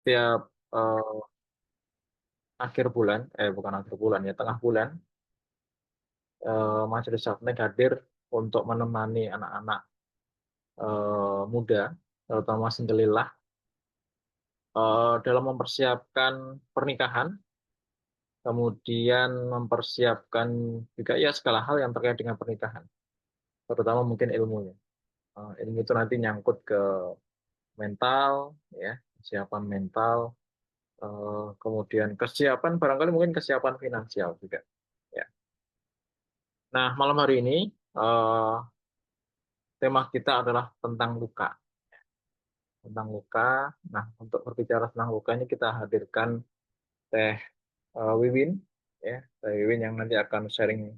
tiap akhir bulan, bukan akhir bulan ya, tengah bulan, Majelis Safnek hadir untuk menemani anak-anak muda, terutama singgelilah, dalam mempersiapkan pernikahan, kemudian mempersiapkan juga ya segala hal yang terkait dengan pernikahan, terutama mungkin ilmunya. Ilmu itu nanti nyangkut ke mental, ya, kesiapan mental, kemudian kesiapan barangkali mungkin kesiapan finansial juga. Ya. Nah, malam hari ini eh, tema kita adalah tentang luka. Tentang luka. Nah, untuk berbicara tentang luka ini kita hadirkan Teh Wiwin, ya, Teh Wiwin yang nanti akan sharing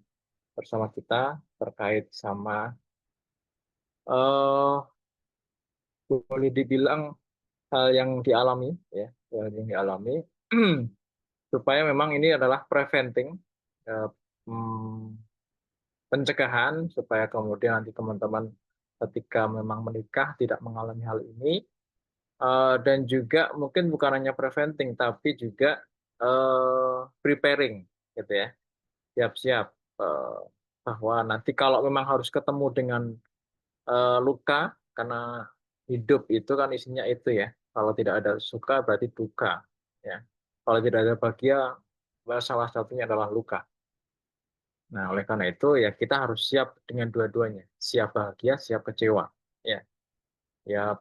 bersama kita terkait sama eh boleh dibilang hal yang dialami, ya, hal yang dialami supaya memang ini adalah preventing, eh, hmm, pencegahan supaya kemudian nanti teman-teman ketika memang menikah tidak mengalami hal ini. Dan juga mungkin bukan hanya preventing tapi juga preparing gitu ya, siap-siap, eh, bahwa nanti kalau memang harus ketemu dengan luka, karena hidup itu kan isinya itu ya, kalau tidak ada suka berarti duka, ya, kalau tidak ada bahagia salah satunya adalah luka. Nah, oleh karena itu ya kita harus siap dengan dua-duanya, siap bahagia, siap kecewa, ya, ya,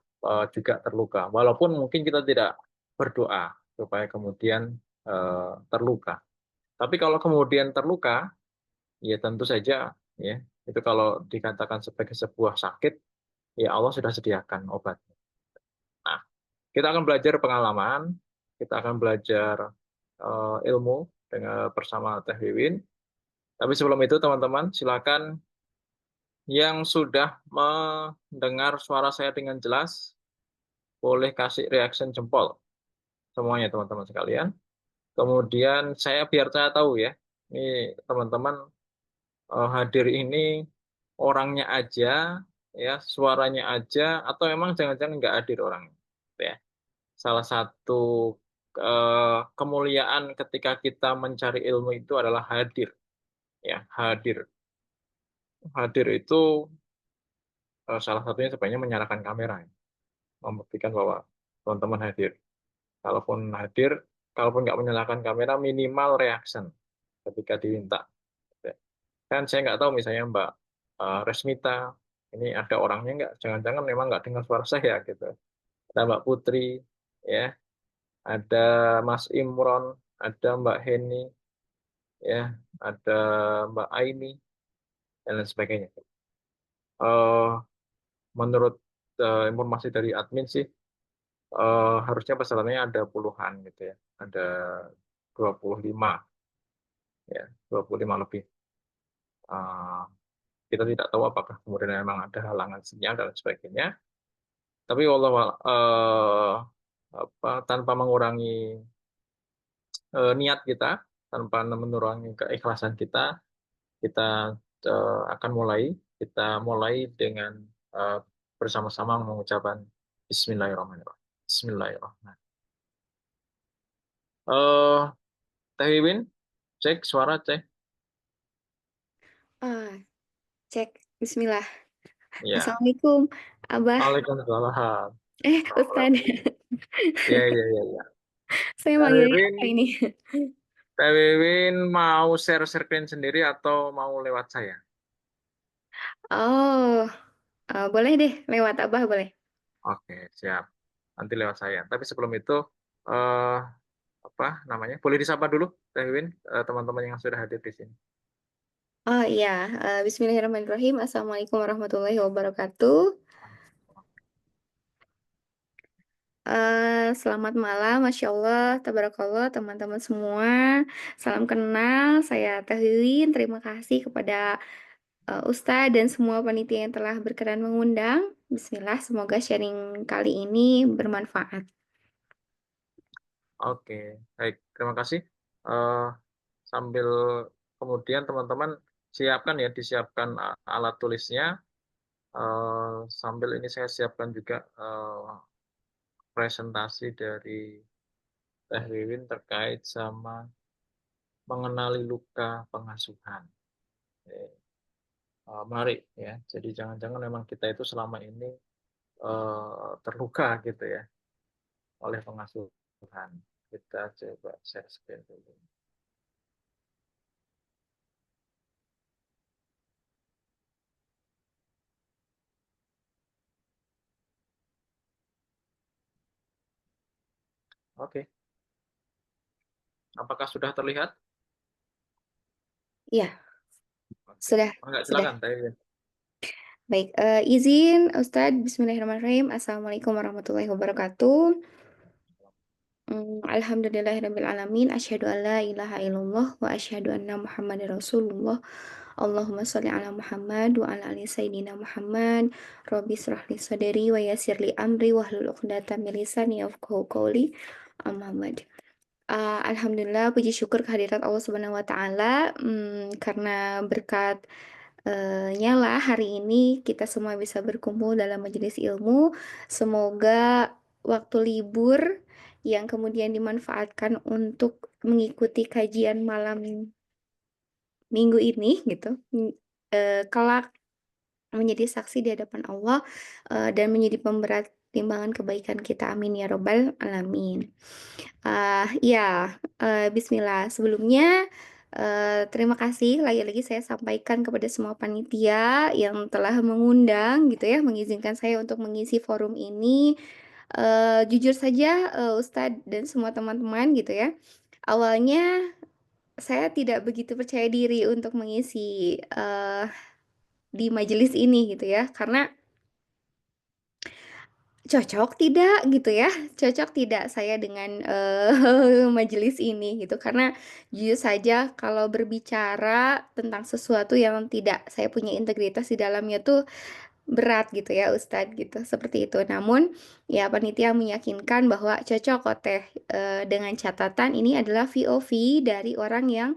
juga terluka. Walaupun mungkin kita tidak berdoa supaya kemudian terluka. Tapi kalau kemudian terluka, ya tentu saja, ya, itu kalau dikatakan sebagai sebuah sakit, ya Allah sudah sediakan obat. Nah, kita akan belajar pengalaman, kita akan belajar ilmu dengan bersama Teh Wiwin. Tapi sebelum itu teman-teman silakan yang sudah mendengar suara saya dengan jelas, boleh kasih reaction jempol semuanya teman-teman sekalian. Kemudian biar saya tahu ya, ini teman-teman hadir ini orangnya aja, ya, suaranya aja, atau emang jangan-jangan nggak hadir orangnya. Ya. Salah satu kemuliaan ketika kita mencari ilmu itu adalah hadir, ya, hadir. Hadir itu salah satunya sebenarnya menyalakan kamera, ya, membuktikan bahwa teman-teman hadir. Kalaupun hadir, kalaupun nggak menyalakan kamera, minimal reaction ketika diminta. Kan saya nggak tahu misalnya Mbak Resmita, ini ada orangnya nggak? Jangan-jangan memang nggak dengar suara saya gitu. Ada Mbak Putri, ya, ada Mas Imron, ada Mbak Heni, ya, ada Mbak Aini, dan lain sebagainya. Eh, Menurut informasi dari admin sih, harusnya pesertanya ada puluhan gitu ya, ada 25, ya, 25 lebih. Eh, kita tidak tahu apakah kemudian memang ada halangan sinyal dan sebagainya. Tapi Allah, tanpa mengurangi niat kita, tanpa mengurangi keikhlasan kita, kita akan mulai. Kita mulai dengan eh, bersama-sama mengucapkan Bismillahirrahmanirrahim. Bismillahirrahmanirrahim. Eh, Teh Wiwin, cek suara cek. Ah, cek. Bismillah. Ya. Assalamualaikum, Abah. Waalaikumsalam. Ustadz. Iya, iya, iya, iya. Saya Teh manggilnya Wiwin, apa ini? Teh Wiwin mau share screen sendiri atau mau lewat saya? Oh, boleh deh lewat Abah boleh. Oke, siap. Nanti lewat saya. Tapi sebelum itu, eh, apa namanya? Boleh disapa dulu, Teh Wiwin, teman-teman yang sudah hadir di sini. Oh iya, Bismillahirrahmanirrahim. Assalamualaikum warahmatullahi wabarakatuh. Selamat malam, Masya Allah, Tabarakallah, teman-teman semua. Salam kenal, saya Teh Lilin. Terima kasih kepada Ustadz dan semua panitia yang telah berkenan mengundang. Bismillah, semoga sharing kali ini bermanfaat. Oke, baik. Terima kasih. Eh, Sambil kemudian teman-teman siapkan ya, disiapkan alat tulisnya. Sambil ini saya siapkan juga presentasi dari Teh Wiwin terkait sama mengenali luka pengasuhan. Eh, Menarik ya. Jadi jangan-jangan memang kita itu selama ini terluka gitu ya oleh pengasuhan. Kita coba share screen dulu. Oke, apakah sudah terlihat? Iya, Oke. sudah, Enggak, sudah. silakan. Teh. Baik, izin Ustadz, Bismillahirrahmanirrahim. Assalamualaikum warahmatullahi wabarakatuh. Alhamdulillahirrabbilalamin. Asyhadu an la ilaha illallah wa asyhadu anna Muhammadar Rasulullah. Allahumma sholli ala Muhammad wa ala ali Sayyidina Muhammad. Rabbi shrah li sadri wa yassir li amri wahlul 'uqdatam min lisani yafqahu qawli. Amma ba'd. Alhamdulillah, puji syukur kehadirat Allah Subhanahu wa Ta'ala, karena berkat nyala hari ini kita semua bisa berkumpul dalam majelis ilmu. Semoga waktu libur yang kemudian dimanfaatkan untuk mengikuti kajian malam minggu ini gitu, kelak menjadi saksi di hadapan Allah dan menjadi pemberat timbangan kebaikan kita. Amin ya robbal alamin. Ya, Bismillah. Sebelumnya, terima kasih lagi-lagi saya sampaikan kepada semua panitia yang telah mengundang gitu ya, mengizinkan saya untuk mengisi forum ini. Jujur saja, Ustadz dan semua teman-teman gitu ya, awalnya saya tidak begitu percaya diri untuk mengisi di majelis ini gitu ya, karena cocok tidak gitu ya, cocok tidak saya dengan majelis ini gitu, karena jujur saja kalau berbicara tentang sesuatu yang tidak saya punya integritas di dalamnya tuh berat gitu ya Ustadz gitu, seperti itu. Namun ya panitia meyakinkan bahwa cocok kok Teh, dengan catatan ini adalah VOV dari orang yang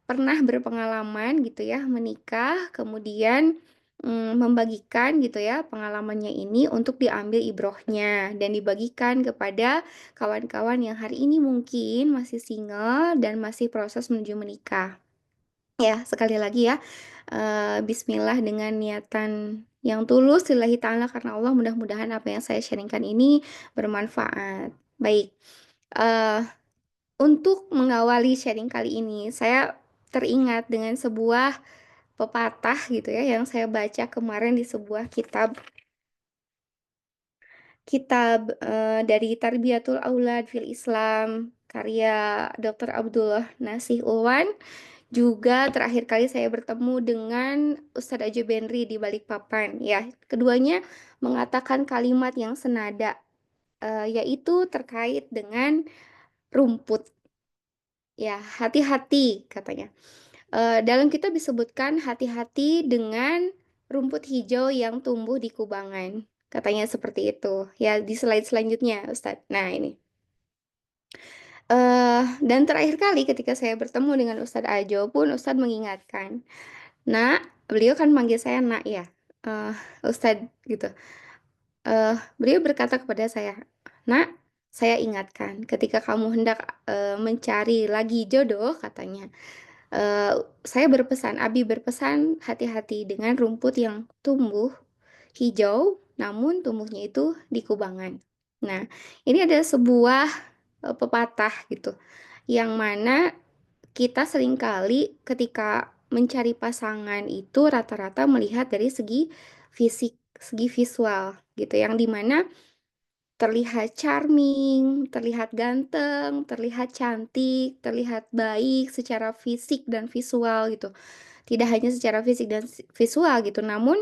pernah berpengalaman gitu ya menikah, kemudian membagikan gitu ya pengalamannya ini untuk diambil ibrohnya dan dibagikan kepada kawan-kawan yang hari ini mungkin masih single dan masih proses menuju menikah. Ya, sekali lagi ya, Bismillah dengan niatan yang tulus lillahi ta'ala karena Allah, mudah-mudahan apa yang saya sharingkan ini bermanfaat. Baik, eh, untuk mengawali sharing kali ini, saya teringat dengan sebuah pepatah gitu ya yang saya baca kemarin di sebuah kitab kitab dari Tarbiyatul Aulad fil Islam karya Dr. Abdullah Nasih Ulwan. Juga terakhir kali saya bertemu dengan Ustadz Ajo Benri di Balikpapan. Ya, keduanya mengatakan kalimat yang senada, yaitu terkait dengan rumput. Ya, hati-hati katanya. Dalam kitab disebutkan hati-hati dengan rumput hijau yang tumbuh di kubangan. Katanya seperti itu. Ya, di slide selanjutnya, Ustadz. Nah, ini. Dan terakhir kali ketika saya bertemu dengan Ustadz Ajo pun Ustadz mengingatkan, Nak, beliau kan manggil saya Nak ya, eh Ustadz gitu. Beliau berkata kepada saya, Nak, saya ingatkan ketika kamu hendak mencari lagi jodoh, katanya, eh, saya berpesan, Abi berpesan hati-hati dengan rumput yang tumbuh hijau, namun tumbuhnya itu di kubangan. Nah, ini ada sebuah pepatah gitu, yang mana kita seringkali ketika mencari pasangan itu rata-rata melihat dari segi fisik, segi visual gitu, yang dimana terlihat charming, terlihat ganteng, terlihat cantik, terlihat baik secara fisik dan visual gitu. Tidak hanya secara fisik dan visual gitu, namun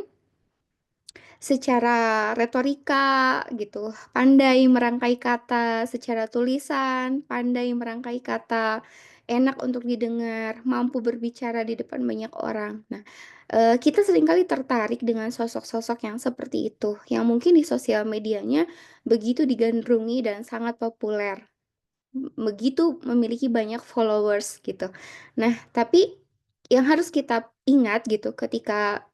secara retorika gitu, pandai merangkai kata, secara tulisan, pandai merangkai kata, enak untuk didengar, mampu berbicara di depan banyak orang. Nah, kita seringkali tertarik dengan sosok-sosok yang seperti itu, yang mungkin di sosial medianya begitu digandrungi dan sangat populer, begitu memiliki banyak followers gitu. Nah, tapi yang harus kita ingat gitu ketika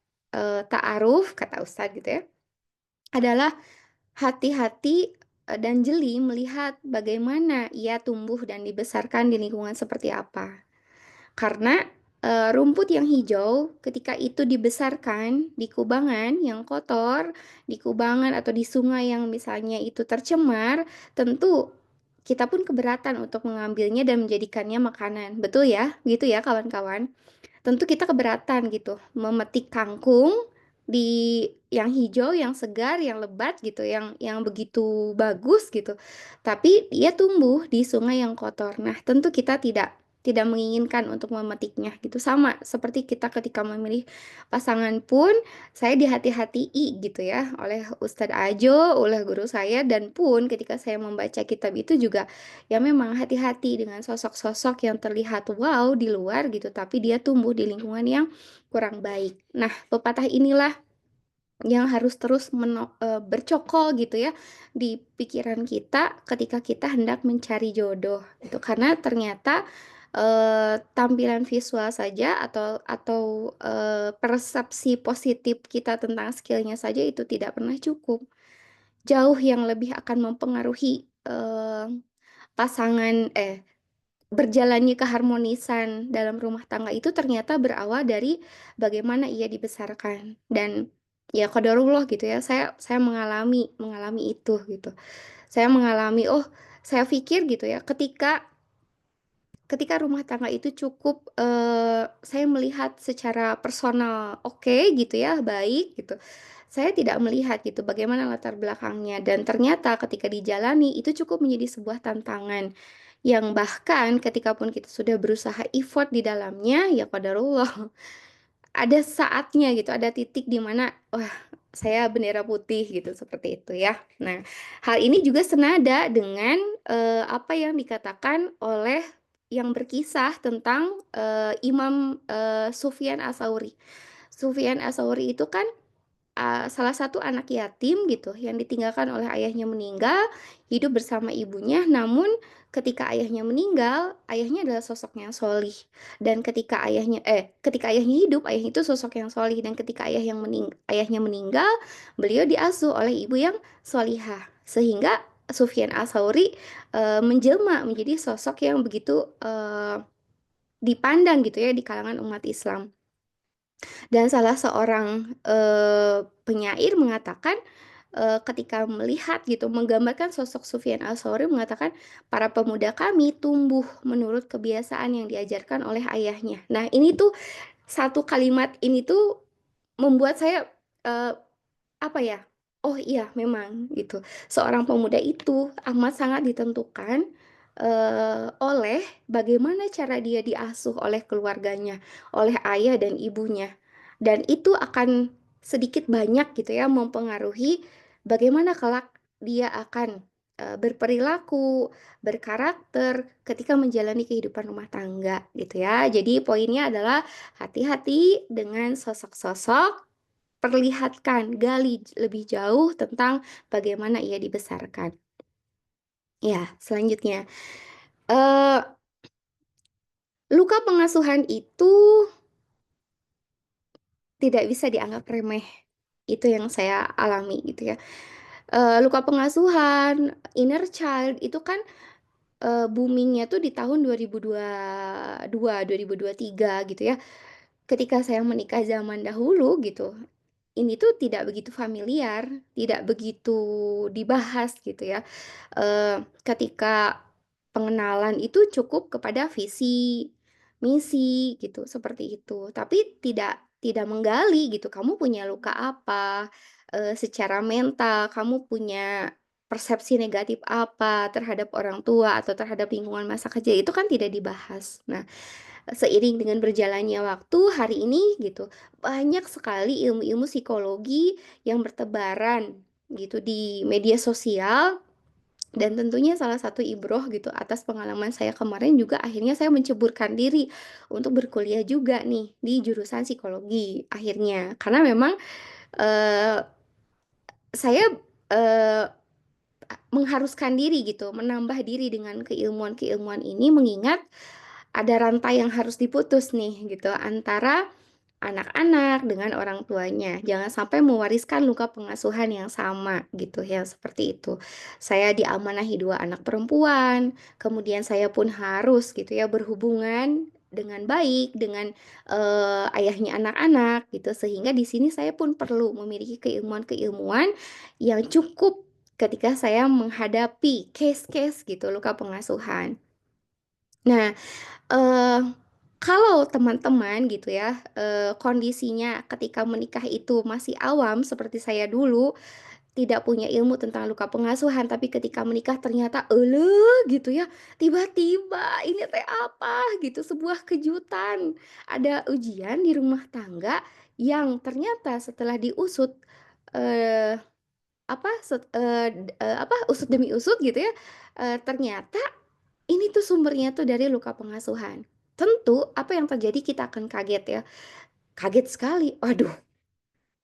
ta'aruf, kata Ustadz gitu ya, adalah hati-hati dan jeli melihat bagaimana ia tumbuh dan dibesarkan di lingkungan seperti apa. Karena rumput yang hijau ketika itu dibesarkan di kubangan yang kotor, di kubangan atau di sungai yang misalnya itu tercemar, tentu kita pun keberatan untuk mengambilnya dan menjadikannya makanan. Betul ya? Gitu ya kawan-kawan. Tentu kita keberatan gitu memetik kangkung di yang hijau, yang segar, yang lebat gitu, yang begitu bagus gitu. Tapi dia tumbuh di sungai yang kotor. Nah, tentu kita tidak menginginkan untuk memetiknya gitu. Sama seperti kita ketika memilih pasangan pun saya dihati-hatii gitu ya oleh Ustadz Ajo, oleh guru saya dan pun ketika saya membaca kitab itu juga ya memang hati-hati dengan sosok-sosok yang terlihat wow di luar gitu, tapi dia tumbuh di lingkungan yang kurang baik. Nah, pepatah inilah yang harus terus bercokol gitu ya di pikiran kita ketika kita hendak mencari jodoh gitu. Karena ternyata tampilan visual saja atau persepsi positif kita tentang skillnya saja itu tidak pernah cukup. Jauh yang lebih akan mempengaruhi pasangan berjalannya keharmonisan dalam rumah tangga itu ternyata berawal dari bagaimana ia dibesarkan dan ya qadarullah gitu ya saya mengalami itu gitu saya mengalami saya pikir gitu ya ketika ketika rumah tangga itu cukup saya melihat secara personal oke gitu ya baik gitu saya tidak melihat gitu bagaimana latar belakangnya dan ternyata ketika dijalani itu cukup menjadi sebuah tantangan yang bahkan ketika pun kita sudah berusaha effort di dalamnya ya qadarullah ada saatnya gitu, ada titik di mana wah saya bendera putih gitu seperti itu ya. Nah, hal ini juga senada dengan apa yang dikatakan oleh yang berkisah tentang Imam Sufyan Asauri. Sufyan Asauri itu kan salah satu anak yatim gitu yang ditinggalkan oleh ayahnya meninggal, hidup bersama ibunya, namun ketika ayahnya meninggal, ayahnya adalah sosok yang solih. Dan ketika ayahnya hidup, ayah itu sosok yang solih dan ketika ayahnya meninggal, beliau diasuh oleh ibu yang solihah. Sehingga Sufyan Asauri menjelma menjadi sosok yang begitu dipandang gitu ya di kalangan umat Islam. Dan salah seorang penyair mengatakan ketika melihat gitu, menggambarkan sosok Sufyan al-Thawri mengatakan para pemuda kami tumbuh menurut kebiasaan yang diajarkan oleh ayahnya. Nah, ini tuh satu kalimat ini tuh membuat saya eh, apa ya? Oh iya, memang gitu. Seorang pemuda itu amat sangat ditentukan oleh bagaimana cara dia diasuh oleh keluarganya, oleh ayah dan ibunya. Dan itu akan sedikit banyak gitu ya mempengaruhi bagaimana kelak dia akan berperilaku, berkarakter ketika menjalani kehidupan rumah tangga gitu ya. Jadi poinnya adalah hati-hati dengan sosok-sosok, perlihatkan, gali lebih jauh tentang bagaimana ia dibesarkan. Ya, selanjutnya, eh, luka pengasuhan itu tidak bisa dianggap remeh. Itu yang saya alami gitu ya. Luka pengasuhan, inner child itu kan boomingnya tuh di tahun 2022, 2023 gitu ya. Ketika saya menikah zaman dahulu gitu, ini tuh tidak begitu familiar, tidak begitu dibahas gitu ya. Ketika pengenalan itu cukup kepada visi, misi gitu, seperti itu. Tapi tidak menggali gitu, kamu punya luka apa, secara mental, kamu punya persepsi negatif apa terhadap orang tua atau terhadap lingkungan masa kecil itu kan tidak dibahas. Nah, seiring dengan berjalannya waktu hari ini gitu banyak sekali ilmu-ilmu psikologi yang bertebaran gitu di media sosial dan tentunya salah satu ibroh gitu atas pengalaman saya kemarin juga akhirnya saya menceburkan diri untuk berkuliah juga nih di jurusan psikologi akhirnya karena memang eh, saya eh, mengharuskan diri gitu menambah diri dengan keilmuan-keilmuan ini mengingat ada rantai yang harus diputus nih gitu antara anak-anak dengan orang tuanya. Jangan sampai mewariskan luka pengasuhan yang sama gitu ya, seperti itu. Saya diamanahi dua anak perempuan, kemudian saya pun harus gitu ya berhubungan dengan baik dengan ayahnya anak-anak gitu. Sehingga di sini saya pun perlu memiliki keilmuan-keilmuan yang cukup ketika saya menghadapi case-case gitu luka pengasuhan. Nah, eh kalau teman-teman gitu ya, kondisinya ketika menikah itu masih awam seperti saya dulu, tidak punya ilmu tentang luka pengasuhan, tapi ketika menikah ternyata gitu ya, tiba-tiba ini teh apa gitu, sebuah kejutan. Ada ujian di rumah tangga yang ternyata setelah diusut, eh, usut demi usut gitu ya, ternyata ini tuh sumbernya tuh dari luka pengasuhan. Tentu apa yang terjadi kita akan kaget ya. Kaget sekali. Waduh,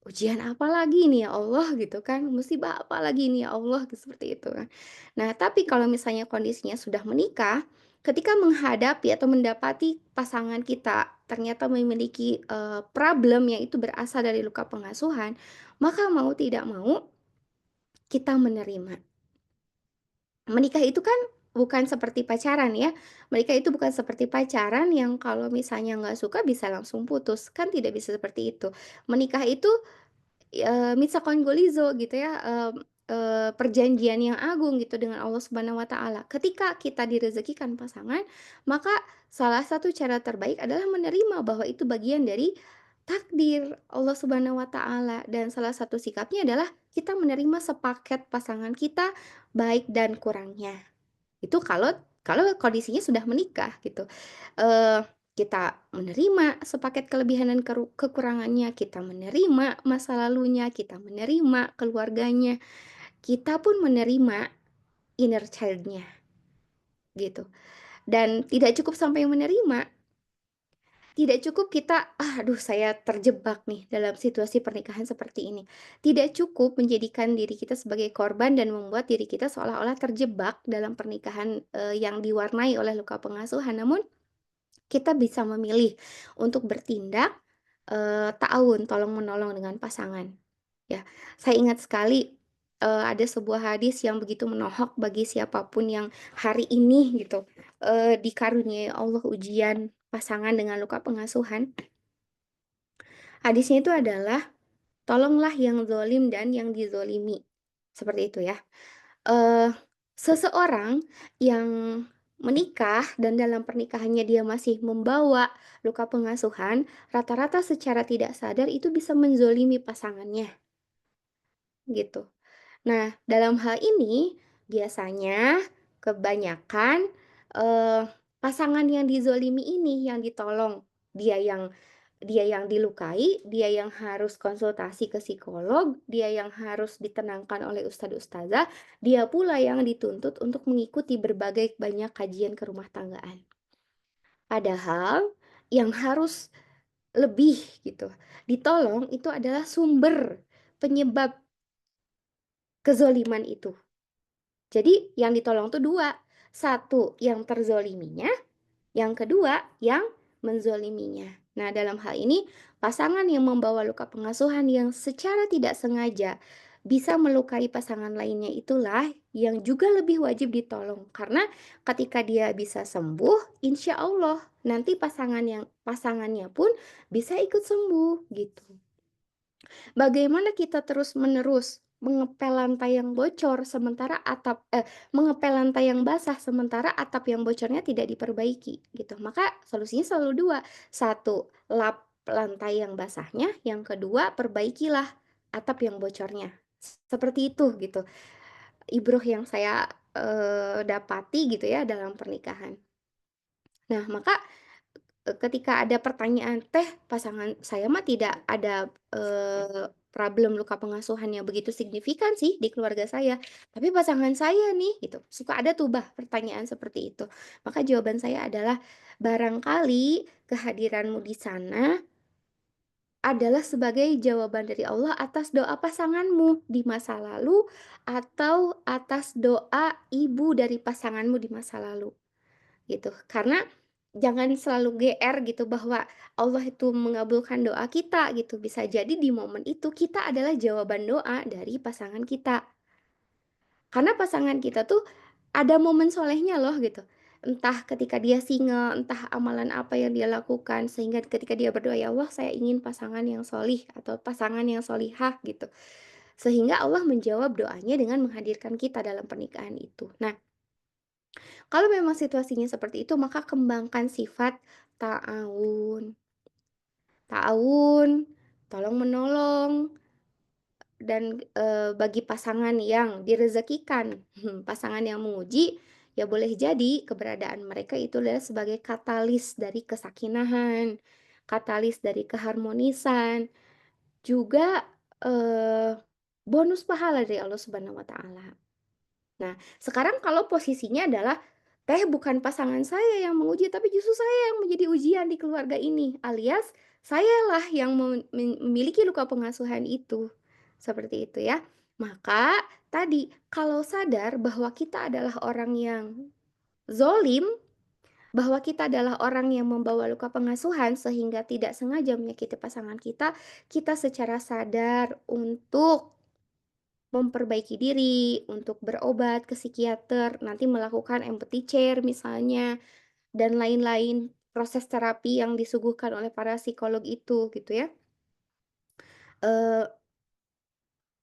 ujian apa lagi nih ya Allah gitu kan. Musibah apa lagi nih ya Allah gitu, seperti itu kan. Nah, tapi kalau misalnya kondisinya sudah menikah, ketika menghadapi atau mendapati pasangan kita ternyata memiliki problem yang itu berasal dari luka pengasuhan, maka mau tidak mau kita menerima. Menikah itu kan bukan seperti pacaran ya. Menikah itu bukan seperti pacaran yang kalau misalnya nggak suka bisa langsung putus. Kan tidak bisa seperti itu. Menikah itu mitsakon golizo gitu ya, perjanjian yang agung gitu dengan Allah Subhanahu wa taala. Ketika kita direzekikan pasangan, maka salah satu cara terbaik adalah menerima bahwa itu bagian dari takdir Allah Subhanahu wa taala, dan salah satu sikapnya adalah kita menerima sepaket pasangan kita baik dan kurangnya. Itu kalau kalau kondisinya sudah menikah gitu. Eh, kita menerima sepaket kelebihan dan kekurangannya, kita menerima masa lalunya, kita menerima keluarganya, kita pun menerima inner child-nya gitu. Dan tidak cukup sampai menerima, tidak cukup kita, aduh saya terjebak nih dalam situasi pernikahan seperti ini. Tidak cukup menjadikan diri kita sebagai korban dan membuat diri kita seolah-olah terjebak dalam pernikahan yang diwarnai oleh luka pengasuhan. Namun kita bisa memilih untuk bertindak ta'awun, tolong menolong dengan pasangan. Ya, saya ingat sekali ada sebuah hadis yang begitu menohok bagi siapapun yang hari ini gitu dikaruniai Allah ujian pasangan dengan luka pengasuhan. Hadisnya itu adalah tolonglah yang zolim dan yang dizolimi. Seperti itu ya. eh Seseorang yang menikah dan dalam pernikahannya dia masih membawa luka pengasuhan, rata-rata secara tidak sadar itu bisa menzolimi pasangannya, gitu. Nah, dalam hal ini biasanya kebanyakan eh, pasangan yang dizolimi ini yang ditolong, dia yang dia yang dilukai, dia yang harus konsultasi ke psikolog, dia yang harus ditenangkan oleh ustadz ustazah, dia pula yang dituntut untuk mengikuti berbagai banyak kajian kerumah tanggaan. Padahal yang harus lebih gitu ditolong itu adalah sumber penyebab kezoliman itu. Jadi yang ditolong tuh dua. Satu yang terzoliminya, yang kedua yang menzoliminya. Nah, dalam hal ini pasangan yang membawa luka pengasuhan yang secara tidak sengaja bisa melukai pasangan lainnya itulah yang juga lebih wajib ditolong. Karena ketika dia bisa sembuh, insya Allah nanti pasangannya pun bisa ikut sembuh gitu. Bagaimana kita terus-menerus mengepel lantai yang bocor sementara mengepel lantai yang basah sementara atap yang bocornya tidak diperbaiki gitu. Maka solusinya selalu dua. Satu, lap lantai yang basahnya, yang kedua, perbaikilah atap yang bocornya. Seperti itu gitu. Ibroh yang saya dapati gitu ya dalam pernikahan. Nah, maka ketika ada pertanyaan, "Teh, pasangan saya mah tidak ada problem luka pengasuhan yang begitu signifikan sih di keluarga saya. Tapi pasangan saya nih," gitu. Suka ada tuh pertanyaan seperti itu. Maka jawaban saya adalah barangkali kehadiranmu di sana adalah sebagai jawaban dari Allah atas doa pasanganmu di masa lalu atau atas doa ibu dari pasanganmu di masa lalu gitu. Karena jangan selalu GR gitu bahwa Allah itu mengabulkan doa kita gitu. Bisa jadi di momen itu kita adalah jawaban doa dari pasangan kita. Karena pasangan kita tuh ada momen solehnya loh gitu. Entah ketika dia single, entah amalan apa yang dia lakukan, sehingga ketika dia berdoa, "Ya Allah, saya ingin pasangan yang solih atau pasangan yang solihah," gitu. Sehingga Allah menjawab doanya dengan menghadirkan kita dalam pernikahan itu. Nah, kalau memang situasinya seperti itu, maka kembangkan sifat ta'awun. Ta'awun, tolong menolong, dan, bagi pasangan yang direzekikan, pasangan yang menguji, ya boleh jadi keberadaan mereka itu adalah sebagai katalis dari kesakinahan, katalis dari keharmonisan, juga, eee, bonus pahala dari Allah Subhanahu wa Ta'ala. Nah, sekarang kalau posisinya adalah, Teh bukan pasangan saya yang menguji, tapi justru saya yang menjadi ujian di keluarga ini, alias sayalah yang memiliki luka pengasuhan itu, seperti itu ya. Maka tadi, kalau sadar bahwa kita adalah orang yang zolim, bahwa kita adalah orang yang membawa luka pengasuhan sehingga tidak sengaja menyakiti pasangan kita secara sadar untuk memperbaiki diri, untuk berobat ke psikiater, nanti melakukan empathy chair misalnya, dan lain-lain proses terapi yang disuguhkan oleh para psikolog itu gitu ya. Eee,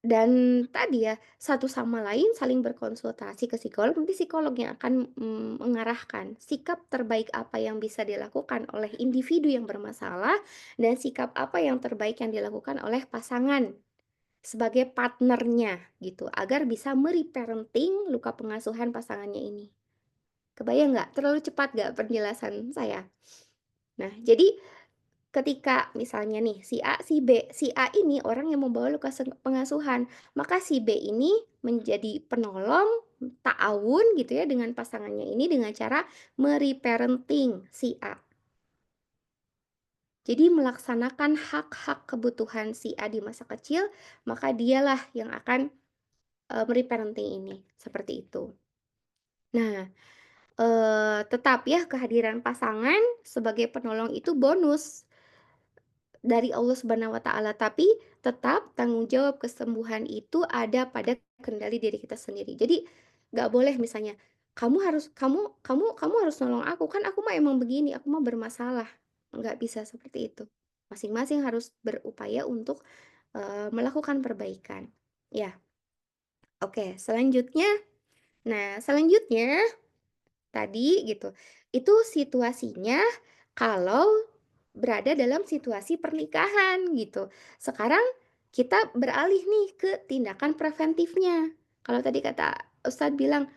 dan tadi ya, satu sama lain saling berkonsultasi ke psikolog, nanti psikolog yang akan, mengarahkan sikap terbaik apa yang bisa dilakukan oleh individu yang bermasalah, dan sikap apa yang terbaik yang dilakukan oleh pasangan. Sebagai partnernya gitu, agar bisa me-reparenting luka pengasuhan pasangannya ini. Kebayang nggak? Terlalu cepat nggak penjelasan saya? Nah, jadi ketika misalnya nih si A, si B, si A ini orang yang membawa luka pengasuhan, maka si B ini menjadi penolong, ta'awun gitu ya dengan pasangannya ini dengan cara me-reparenting si A. Jadi melaksanakan hak-hak kebutuhan si A di masa kecil, maka dialah yang akan me-reparenting ini, seperti itu. Nah, tetap ya kehadiran pasangan sebagai penolong itu bonus dari Allah Subhanahu wa Ta'ala, tapi tetap tanggung jawab kesembuhan itu ada pada kendali diri kita sendiri. Jadi nggak boleh misalnya, kamu harus nolong aku, kan aku mah emang begini, aku mah bermasalah." Nggak bisa seperti itu. Masing-masing harus berupaya untuk, melakukan perbaikan. Ya, oke, selanjutnya tadi gitu, itu situasinya kalau berada dalam situasi pernikahan gitu. Sekarang kita beralih nih ke tindakan preventifnya. Kalau tadi kata Ustadz bilang,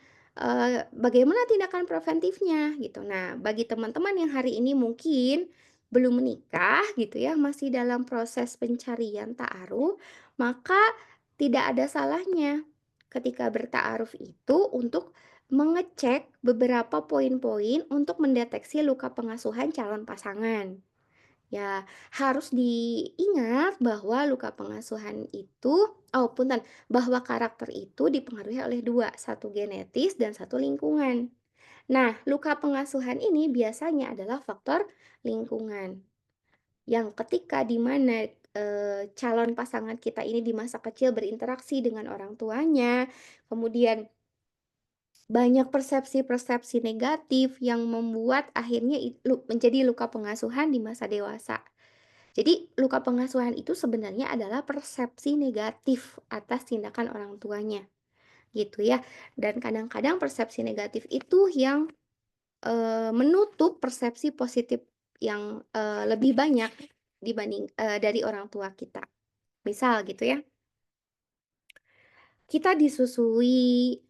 bagaimana tindakan preventifnya gitu. Nah, bagi teman-teman yang hari ini mungkin belum menikah gitu ya, masih dalam proses pencarian ta'aruf, maka tidak ada salahnya ketika berta'aruf itu untuk mengecek beberapa poin-poin untuk mendeteksi luka pengasuhan calon pasangan. Ya, harus diingat bahwa luka pengasuhan itu punten, bahwa karakter itu dipengaruhi oleh dua, satu genetis dan satu lingkungan. Nah, luka pengasuhan ini biasanya adalah faktor lingkungan. Yang ketika di mana calon pasangan kita ini di masa kecil berinteraksi dengan orang tuanya, kemudian banyak persepsi-persepsi negatif yang membuat akhirnya menjadi luka pengasuhan di masa dewasa. Jadi, luka pengasuhan itu sebenarnya adalah persepsi negatif atas tindakan orang tuanya, gitu ya. Dan kadang-kadang persepsi negatif itu yang, menutup persepsi positif yang, lebih banyak dari orang tua kita. Misal gitu ya, kita disusui,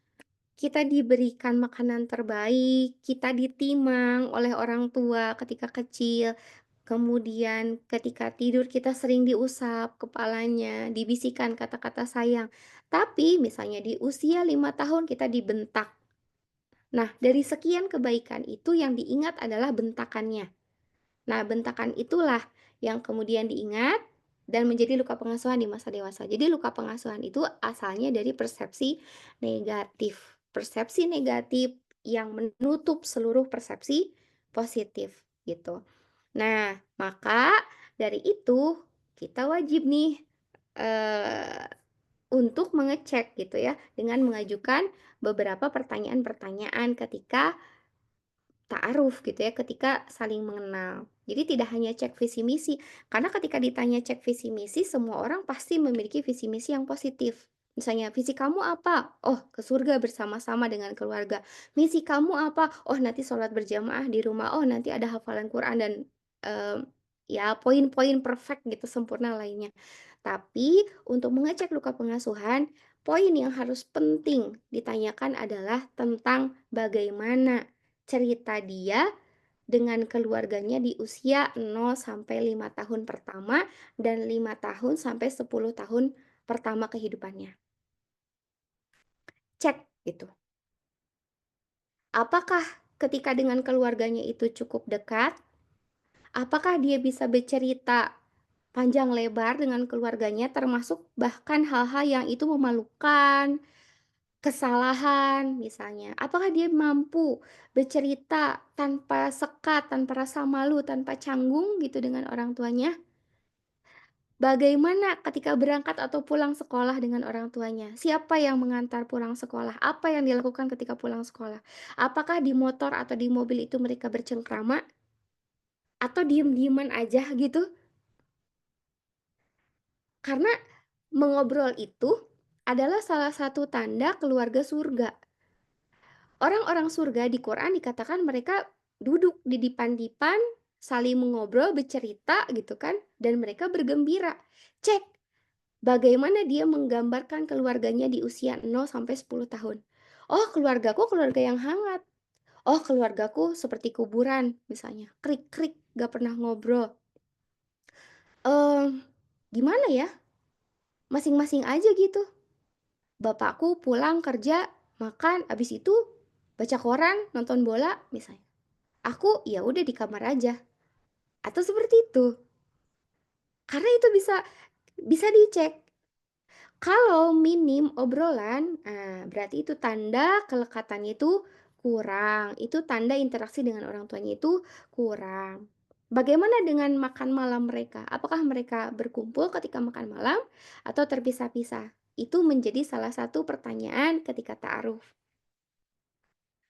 kita diberikan makanan terbaik, kita ditimang oleh orang tua ketika kecil, kemudian ketika tidur kita sering diusap kepalanya, dibisikkan kata-kata sayang. Tapi misalnya di usia 5 tahun kita dibentak. Nah, dari sekian kebaikan itu yang diingat adalah bentakannya. Nah, bentakan itulah yang kemudian diingat dan menjadi luka pengasuhan di masa dewasa. Jadi luka pengasuhan itu asalnya dari persepsi negatif. Persepsi negatif yang menutup seluruh persepsi positif gitu. Nah, maka dari itu kita wajib nih eh, untuk mengecek gitu ya dengan mengajukan beberapa pertanyaan-pertanyaan ketika ta'aruf gitu ya, ketika saling mengenal. Jadi tidak hanya cek visi misi, karena ketika ditanya cek visi misi, semua orang pasti memiliki visi misi yang positif. Misalnya, visi kamu apa? Oh, ke surga bersama-sama dengan keluarga. Misi kamu apa? Oh, nanti sholat berjamaah di rumah. Oh, nanti ada hafalan Quran dan em, ya poin-poin perfect gitu, sempurna lainnya. Tapi untuk mengecek luka pengasuhan, poin yang harus penting ditanyakan adalah tentang bagaimana cerita dia dengan keluarganya di usia 0 sampai 5 tahun pertama dan 5 tahun sampai 10 tahun pertama kehidupannya. Cek gitu. Apakah ketika dengan keluarganya itu cukup dekat? Apakah dia bisa bercerita panjang lebar dengan keluarganya termasuk bahkan hal-hal yang itu memalukan, kesalahan misalnya. Apakah dia mampu bercerita tanpa sekat, tanpa rasa malu, tanpa canggung gitu dengan orang tuanya? Bagaimana ketika berangkat atau pulang sekolah dengan orang tuanya? Siapa yang mengantar pulang sekolah? Apa yang dilakukan ketika pulang sekolah? Apakah di motor atau di mobil itu mereka bercengkrama atau diem-dieman aja gitu? Karena mengobrol itu adalah salah satu tanda keluarga surga. Orang-orang surga di Quran dikatakan mereka duduk di dipan-dipan, saling mengobrol, bercerita gitu kan, dan mereka bergembira. Cek bagaimana dia menggambarkan keluarganya di usia 0 sampai 10 tahun. Oh, keluargaku keluarga yang hangat. Oh, keluargaku seperti kuburan misalnya. Krik-krik, gak pernah ngobrol. Eh, gimana ya? Masing-masing aja gitu. Bapakku pulang kerja, makan, abis itu baca koran, nonton bola misalnya. Aku ya udah di kamar aja. Atau seperti itu. Karena itu bisa bisa dicek. Kalau minim obrolan, nah berarti itu tanda kelekatannya itu kurang. Itu tanda interaksi dengan orang tuanya itu kurang. Bagaimana dengan makan malam mereka? Apakah mereka berkumpul ketika makan malam atau terpisah-pisah? Itu menjadi salah satu pertanyaan ketika ta'aruf.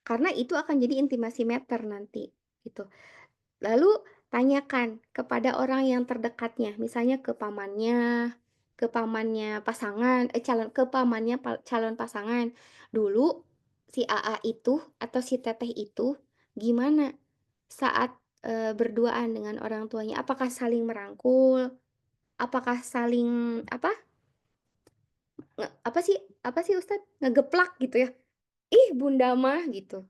Karena itu akan jadi intimasi meter nanti, gitu. Lalu tanyakan kepada orang yang terdekatnya, misalnya ke pamannya pasangan, ke pamannya calon pasangan. Dulu si AA itu atau si Teteh itu gimana saat berduaan dengan orang tuanya? Apakah saling merangkul? Apakah saling apa sih Ustadz? Ngegeplak gitu ya? Ih, Bunda mah gitu.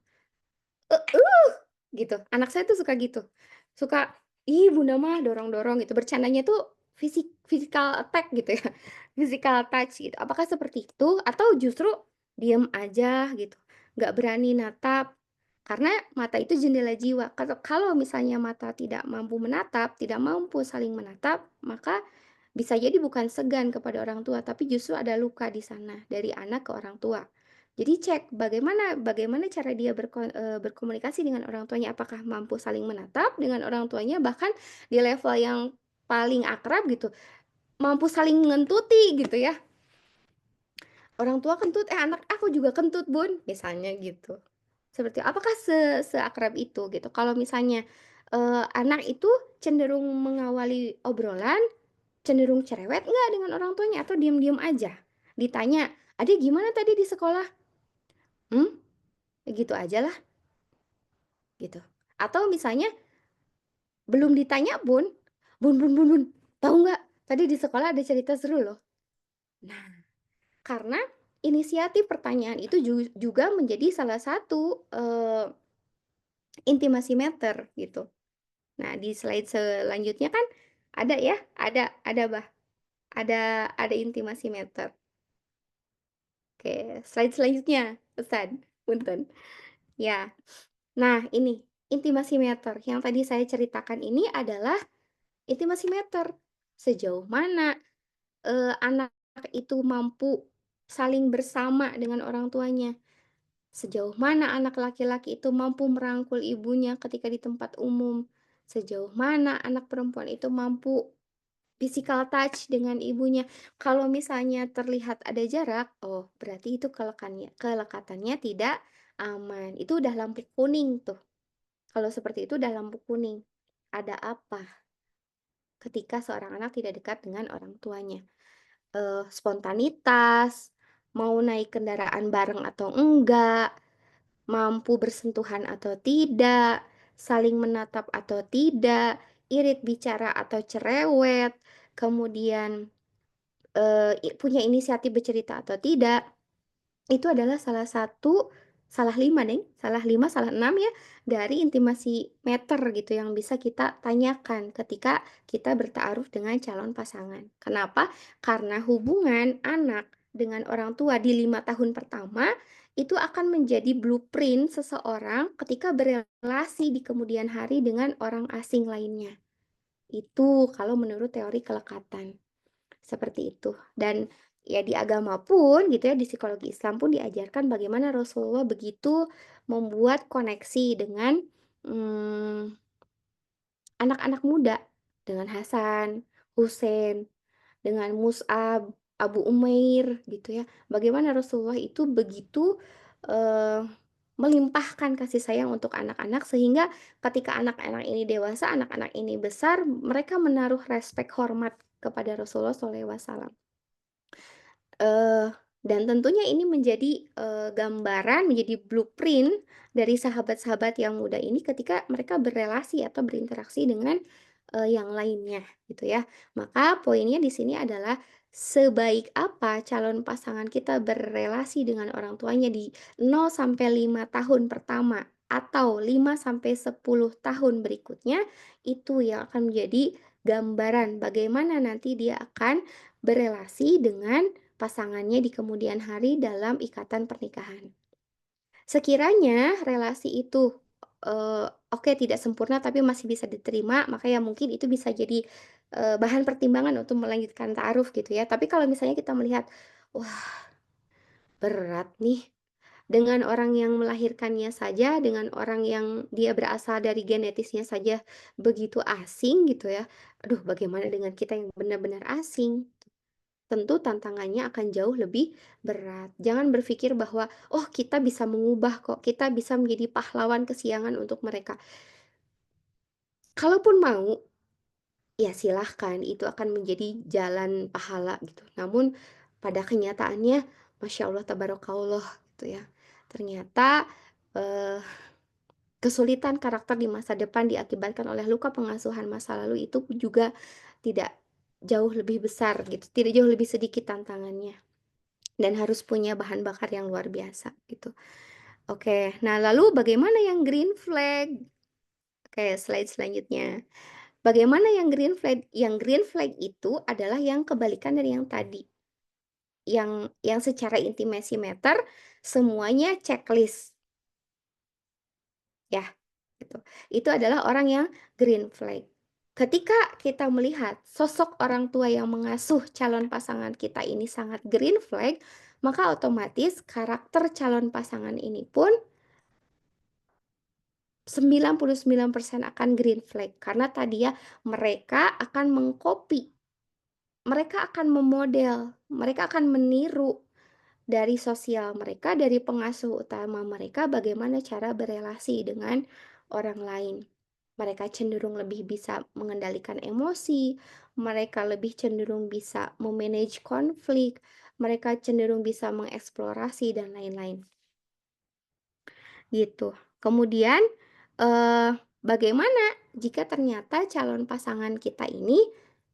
Gitu. Anak saya tuh suka gitu. Suka, ih Bunda mah dorong-dorong gitu. Bercandanya tuh physical attack gitu ya. Physical touch gitu. Apakah seperti itu atau justru diem aja gitu. Nggak berani natap. Karena mata itu jendela jiwa. Kalau misalnya mata tidak mampu menatap, tidak mampu saling menatap, maka bisa jadi bukan segan kepada orang tua, tapi justru ada luka di sana dari anak ke orang tua. Jadi cek bagaimana bagaimana cara dia berkomunikasi dengan orang tuanya, apakah mampu saling menatap dengan orang tuanya, bahkan di level yang paling akrab gitu, mampu saling ngentuti gitu ya. Orang tua kentut, anak aku juga kentut bun, misalnya gitu. Seperti apakah seakrab itu gitu. Kalau misalnya anak itu cenderung mengawali obrolan, cenderung cerewet nggak dengan orang tuanya atau diam-diam aja. Ditanya, adik gimana tadi di sekolah? Hmm, ya gitu aja lah gitu. Atau misalnya belum ditanya pun, bun, tahu nggak? Tadi di sekolah ada cerita seru loh. Nah, karena inisiatif pertanyaan itu juga menjadi salah satu intimasi meter gitu. Nah, di slide selanjutnya kan ada ya, ada bah, ada intimasi meter. Oke, slide selanjutnya, pesan, punten. Ya, nah ini intimasi meter yang tadi saya ceritakan ini adalah intimasi meter. Sejauh mana anak itu mampu saling bersama dengan orang tuanya. Sejauh mana anak laki-laki itu mampu merangkul ibunya ketika di tempat umum? Sejauh mana anak perempuan itu mampu physical touch dengan ibunya? Kalau misalnya terlihat ada jarak, oh berarti itu kelekatannya tidak aman. Itu udah lampu kuning tuh. Kalau seperti itu udah lampu kuning. Ada apa ketika seorang anak tidak dekat dengan orang tuanya? Spontanitas, mau naik kendaraan bareng atau enggak, mampu bersentuhan atau tidak, saling menatap atau tidak, irit bicara atau cerewet, kemudian punya inisiatif bercerita atau tidak. Itu adalah salah 5 deng, salah 5, salah 6 ya, dari intimasi meter gitu yang bisa kita tanyakan ketika kita bertaaruf dengan calon pasangan. Kenapa? Karena hubungan anak dengan orang tua di 5 tahun pertama, itu akan menjadi blueprint seseorang ketika berelasi di kemudian hari dengan orang asing lainnya. Itu kalau menurut teori kelekatan. Seperti itu. Dan ya di agama pun gitu ya, di psikologi Islam pun diajarkan bagaimana Rasulullah begitu membuat koneksi dengan, mmm, anak-anak muda, dengan Hasan, Husain, dengan Mus'ab, Abu Umair gitu ya. Bagaimana Rasulullah itu begitu, eee, melimpahkan kasih sayang untuk anak-anak sehingga ketika anak-anak ini dewasa, anak-anak ini besar, mereka menaruh respek, hormat kepada Rasulullah SAW. Eee, dan tentunya ini menjadi, gambaran, menjadi blueprint dari sahabat-sahabat yang muda ini ketika mereka berelasi atau berinteraksi dengan, yang lainnya gitu ya. Maka poinnya di sini adalah sebaik apa calon pasangan kita berelasi dengan orang tuanya di 0 sampai 5 tahun pertama atau 5 sampai 10 tahun berikutnya, itu yang akan menjadi gambaran bagaimana nanti dia akan berelasi dengan pasangannya di kemudian hari dalam ikatan pernikahan. Sekiranya relasi itu, oke tidak sempurna tapi masih bisa diterima, maka ya mungkin itu bisa jadi, bahan pertimbangan untuk melanjutkan ta'aruf gitu ya. Tapi kalau misalnya kita melihat, wah berat nih, dengan orang yang melahirkannya saja, dengan orang yang dia berasal dari genetisnya saja begitu asing gitu ya. Aduh bagaimana dengan kita yang benar-benar asing? Tentu tantangannya akan jauh lebih berat. Jangan berpikir bahwa, "Oh, kita bisa mengubah kok, kita bisa menjadi pahlawan kesiangan untuk mereka." Kalaupun mau, ya silahkan, itu akan menjadi jalan pahala gitu. Namun pada kenyataannya, Masya Allah, tabarakallah gitu ya. Ternyata, eee, kesulitan karakter di masa depan diakibatkan oleh luka pengasuhan masa lalu itu juga tidak jauh lebih besar gitu, tidak jauh lebih sedikit tantangannya. Dan harus punya bahan bakar yang luar biasa gitu. Oke, nah lalu bagaimana yang green flag? Oke, slide selanjutnya. Bagaimana yang green flag? Yang green flag itu adalah yang kebalikan dari yang tadi, yang secara intimacy matter semuanya checklist ya, gitu. Itu adalah orang yang green flag. Ketika kita melihat sosok orang tua yang mengasuh calon pasangan kita ini sangat green flag, maka otomatis karakter calon pasangan ini pun 99% akan green flag. Karena tadi ya, mereka akan mengcopy, mereka akan memodel, mereka akan meniru dari sosial mereka, dari pengasuh utama mereka, bagaimana cara berelasi dengan orang lain. Mereka cenderung lebih bisa mengendalikan emosi, mereka lebih cenderung bisa memanage konflik, mereka cenderung bisa mengeksplorasi dan lain-lain, gitu. Kemudian, bagaimana jika ternyata calon pasangan kita ini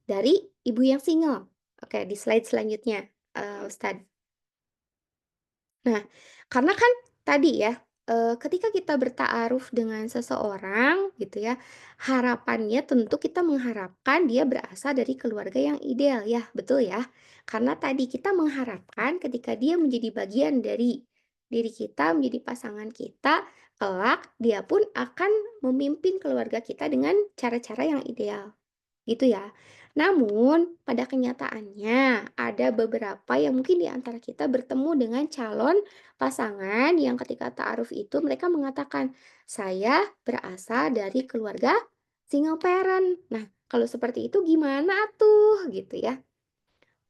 dari ibu yang single? Oke, di slide selanjutnya, Ustadz. Nah, karena kan tadi ya, ketika kita bertaaruf dengan seseorang gitu ya, harapannya tentu kita mengharapkan dia berasal dari keluarga yang ideal ya, betul ya? Karena tadi kita mengharapkan ketika dia menjadi bagian dari diri kita, menjadi pasangan kita, kelak dia pun akan memimpin keluarga kita dengan cara-cara yang ideal, gitu ya. Namun, pada kenyataannya ada beberapa yang mungkin di antara kita bertemu dengan calon pasangan yang ketika ta'aruf itu mereka mengatakan, "Saya berasal dari keluarga single parent." Nah, kalau seperti itu gimana tuh gitu ya.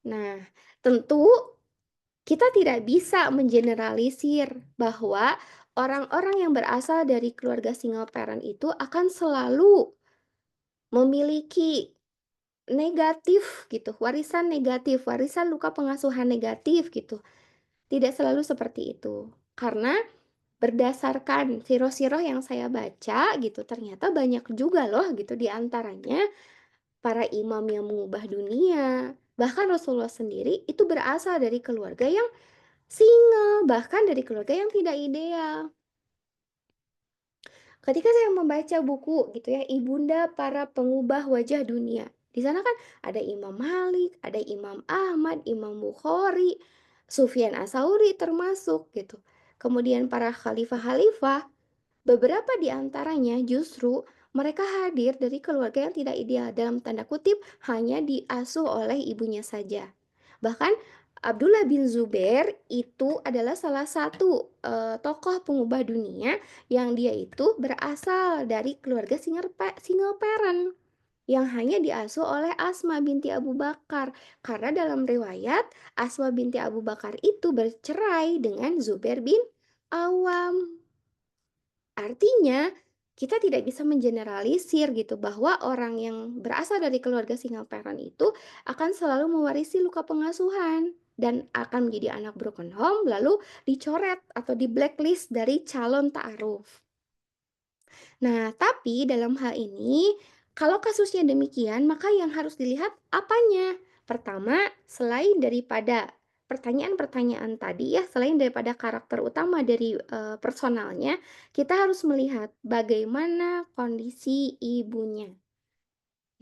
Nah, tentu kita tidak bisa mengeneralisir bahwa orang-orang yang berasal dari keluarga single parent itu akan selalu memiliki negatif gitu, warisan negatif, warisan luka pengasuhan negatif gitu. Tidak selalu seperti itu. Karena berdasarkan sirah-sirah yang saya baca gitu, ternyata banyak juga loh gitu di antaranya para imam yang mengubah dunia. Bahkan Rasulullah sendiri itu berasal dari keluarga yang single, bahkan dari keluarga yang tidak ideal. Ketika saya membaca buku gitu ya, Ibunda Para Pengubah Wajah Dunia. Di sana kan ada Imam Malik, ada Imam Ahmad, Imam Bukhari, Sufyan Asauri termasuk gitu. Kemudian para khalifah-khalifah, beberapa di antaranya justru mereka hadir dari keluarga yang tidak ideal, dalam tanda kutip hanya diasuh oleh ibunya saja. Bahkan Abdullah bin Zubair itu adalah salah satu tokoh pengubah dunia yang dia itu berasal dari keluarga single parent yang hanya diasuh oleh Asma binti Abu Bakar. Karena dalam riwayat Asma binti Abu Bakar itu bercerai dengan Zubair bin Awam. Artinya, kita tidak bisa mengeneralisir gitu bahwa orang yang berasal dari keluarga single parent itu akan selalu mewarisi luka pengasuhan dan akan menjadi anak broken home lalu dicoret atau di blacklist dari calon ta'aruf. Nah, tapi dalam hal ini, kalau kasusnya demikian, maka yang harus dilihat apanya? Pertama, selain daripada pertanyaan-pertanyaan tadi ya, selain daripada karakter utama dari personalnya, kita harus melihat bagaimana kondisi ibunya.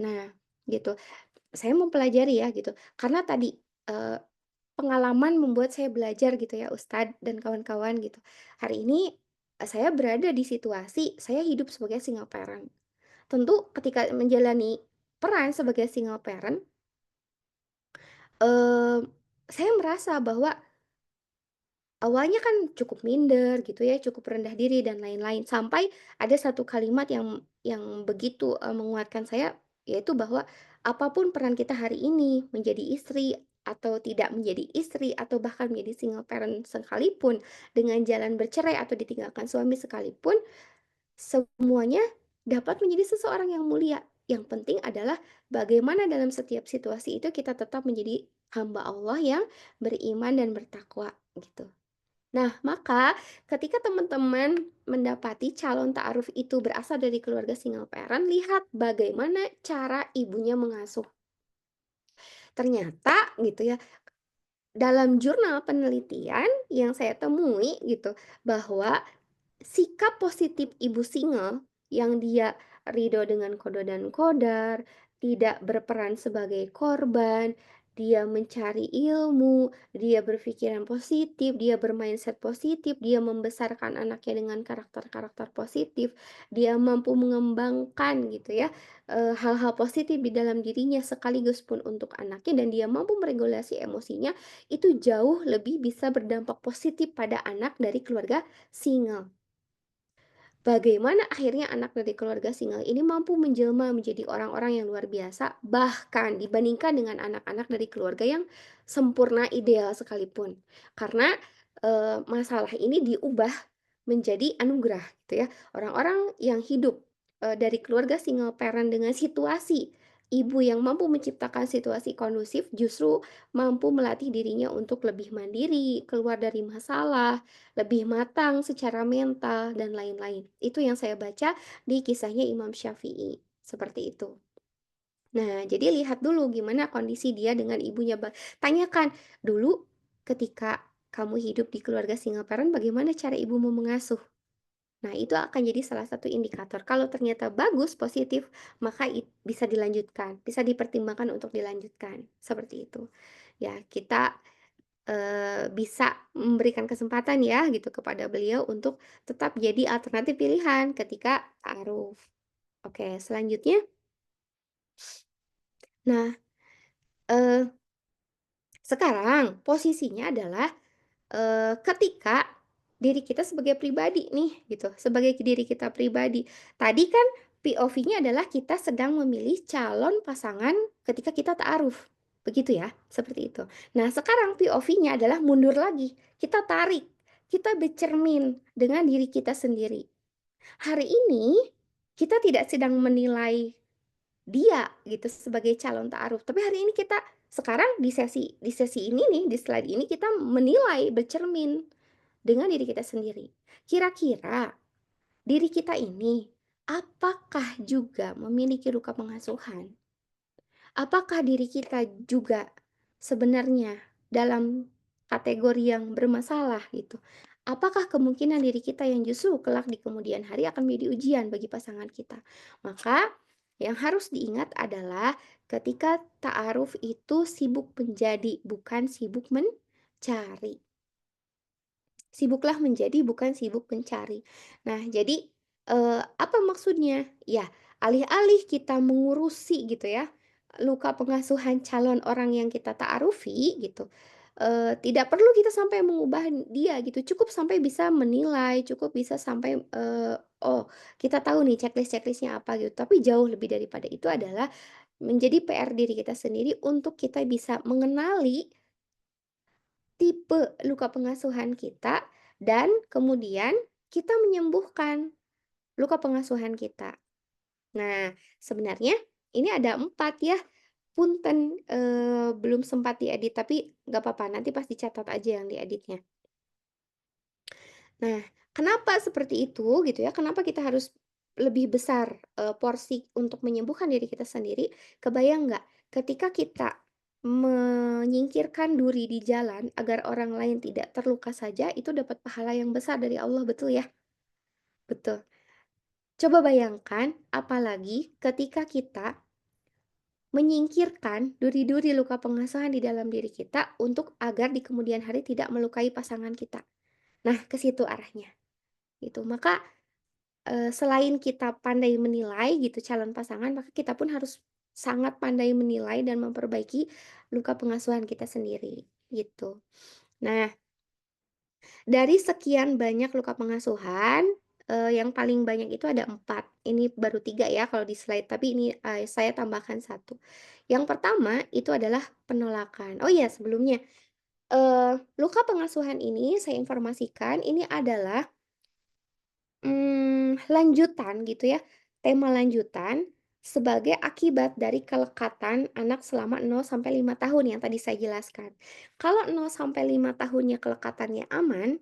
Nah, gitu. Saya mempelajari ya gitu. Karena tadi eh, pengalaman membuat saya belajar gitu ya, Ustadz dan kawan-kawan gitu. Hari ini saya berada di situasi saya hidup sebagai single parent. Tentu ketika menjalani peran sebagai single parent, eh, saya merasa bahwa awalnya kan cukup minder gitu ya, cukup rendah diri dan lain-lain. Sampai ada satu kalimat yang begitu menguatkan saya, yaitu bahwa apapun peran kita hari ini menjadi istri atau tidak menjadi istri atau bahkan menjadi single parent sekalipun, dengan jalan bercerai atau ditinggalkan suami sekalipun, semuanya dapat menjadi seseorang yang mulia. Yang penting adalah bagaimana dalam setiap situasi itu kita tetap menjadi hamba Allah yang beriman dan bertakwa gitu. Nah, maka ketika teman-teman mendapati calon ta'aruf itu berasal dari keluarga single parent, lihat bagaimana cara ibunya mengasuh. Ternyata gitu ya, dalam jurnal penelitian yang saya temui gitu, bahwa sikap positif ibu single yang dia ridho dengan kodo dan kodar, tidak berperan sebagai korban, dia mencari ilmu, dia berpikiran positif, dia bermindset positif, dia membesarkan anaknya dengan karakter-karakter positif, dia mampu mengembangkan gitu ya hal-hal positif di dalam dirinya sekaligus pun untuk anaknya dan dia mampu meregulasi emosinya, itu jauh lebih bisa berdampak positif pada anak dari keluarga single. Bagaimana akhirnya anak dari keluarga single ini mampu menjelma menjadi orang-orang yang luar biasa, bahkan dibandingkan dengan anak-anak dari keluarga yang sempurna ideal sekalipun. Karena masalah ini diubah menjadi anugerah gitu ya. Orang-orang yang hidup dari keluarga single parent dengan situasi ibu yang mampu menciptakan situasi kondusif justru mampu melatih dirinya untuk lebih mandiri, keluar dari masalah, lebih matang secara mental dan lain-lain. Itu yang saya baca di kisahnya Imam Syafi'i. Seperti itu. Nah, jadi lihat dulu gimana kondisi dia dengan ibunya. Tanyakan dulu ketika kamu hidup di keluarga single parent, bagaimana cara ibumu mengasuh? Nah, itu akan jadi salah satu indikator. Kalau ternyata bagus, positif, maka bisa dilanjutkan, bisa dipertimbangkan untuk dilanjutkan. Seperti itu. Ya, kita bisa memberikan kesempatan ya gitu kepada beliau untuk tetap jadi alternatif pilihan ketika ta'aruf. Oke, selanjutnya Nah, eee, sekarang posisinya adalah, ketika diri kita sebagai pribadi nih gitu, sebagai diri kita pribadi. Tadi kan POV-nya adalah kita sedang memilih calon pasangan ketika kita ta'aruf, begitu ya? Seperti itu. Nah, sekarang POV-nya adalah mundur lagi, kita tarik, kita bercermin dengan diri kita sendiri. Hari ini kita tidak sedang menilai dia gitu sebagai calon ta'aruf. Tapi hari ini kita sekarang di sesi ini nih, di slide ini kita menilai, bercermin dengan diri kita sendiri. Kira-kira diri kita ini apakah juga memiliki luka pengasuhan? Apakah diri kita juga sebenarnya dalam kategori yang bermasalah gitu? Apakah kemungkinan diri kita yang justru kelak di kemudian hari akan menjadi ujian bagi pasangan kita? Maka yang harus diingat adalah ketika ta'aruf itu sibuk menjadi, bukan sibuk mencari. Sibuklah menjadi, bukan sibuk mencari. Nah, jadi, apa maksudnya? Ya, alih-alih kita mengurusi gitu ya, luka pengasuhan calon orang yang kita ta'arufi gitu, tidak perlu kita sampai mengubah dia gitu, cukup sampai bisa menilai, cukup bisa sampai, oh kita tahu nih checklist-checklist-nya apa gitu. Tapi jauh lebih daripada itu adalah menjadi PR diri kita sendiri untuk kita bisa mengenali tipe luka pengasuhan kita dan kemudian kita menyembuhkan luka pengasuhan kita. Nah, sebenarnya ini ada 4 ya, punten, belum sempat diedit tapi nggak apa-apa nanti pas dicatat aja yang dieditnya. Nah, kenapa seperti itu gitu ya, kenapa kita harus lebih besar, porsi untuk menyembuhkan diri kita sendiri, kebayang nggak ketika kita menyingkirkan duri di jalan agar orang lain tidak terluka saja, itu dapat pahala yang besar dari Allah, betul ya? Betul. Coba bayangkan apalagi ketika kita menyingkirkan duri-duri luka pengasuhan di dalam diri kita untuk agar di kemudian hari tidak melukai pasangan kita. Nah, ke situ arahnya, gitu. Maka selain kita pandai menilai gitu calon pasangan, maka kita pun harus sangat pandai menilai dan memperbaiki luka pengasuhan kita sendiri, gitu. Nah, dari sekian banyak luka pengasuhan, yang paling banyak itu ada 4. Ini baru 3 ya kalau di slide, tapi ini, saya tambahkan satu. Yang pertama itu adalah penolakan. Oh iya sebelumnya, luka pengasuhan ini saya informasikan ini adalah lanjutan gitu ya, tema lanjutan sebagai akibat dari kelekatan anak selama 0 sampai 5 tahun yang tadi saya jelaskan. Kalau 0 sampai 5 tahunnya kelekatannya aman,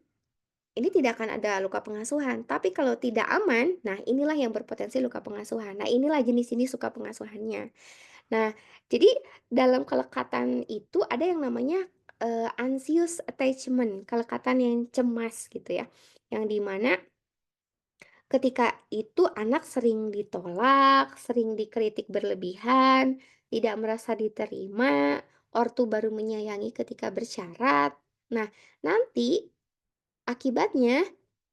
ini tidak akan ada luka pengasuhan. Tapi kalau tidak aman, nah inilah yang berpotensi luka pengasuhan. Nah inilah jenis-jenis luka pengasuhannya. Nah, jadi dalam kelekatan itu ada yang namanya, anxious attachment, kelekatan yang cemas gitu ya, yang di mana ketika itu anak sering ditolak, sering dikritik berlebihan, tidak merasa diterima, ortu baru menyayangi ketika bersyarat. Nah, nanti akibatnya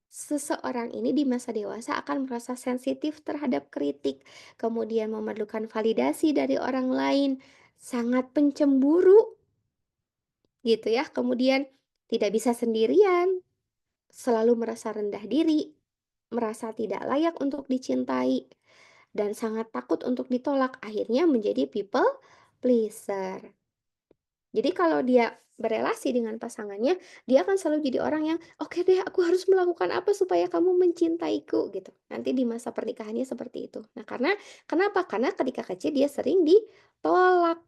seseorang ini di masa dewasa akan merasa sensitif terhadap kritik, kemudian memerlukan validasi dari orang lain, sangat pencemburu gitu ya, kemudian tidak bisa sendirian, selalu merasa rendah diri, merasa tidak layak untuk dicintai, dan sangat takut untuk ditolak, akhirnya menjadi people pleaser. Jadi kalau dia berelasi dengan pasangannya, dia akan selalu jadi orang yang, "Oke deh, aku harus melakukan apa supaya kamu mencintaiku," gitu. Nanti di masa pernikahannya seperti itu. Nah, karena kenapa? Karena ketika kecil dia sering ditolak.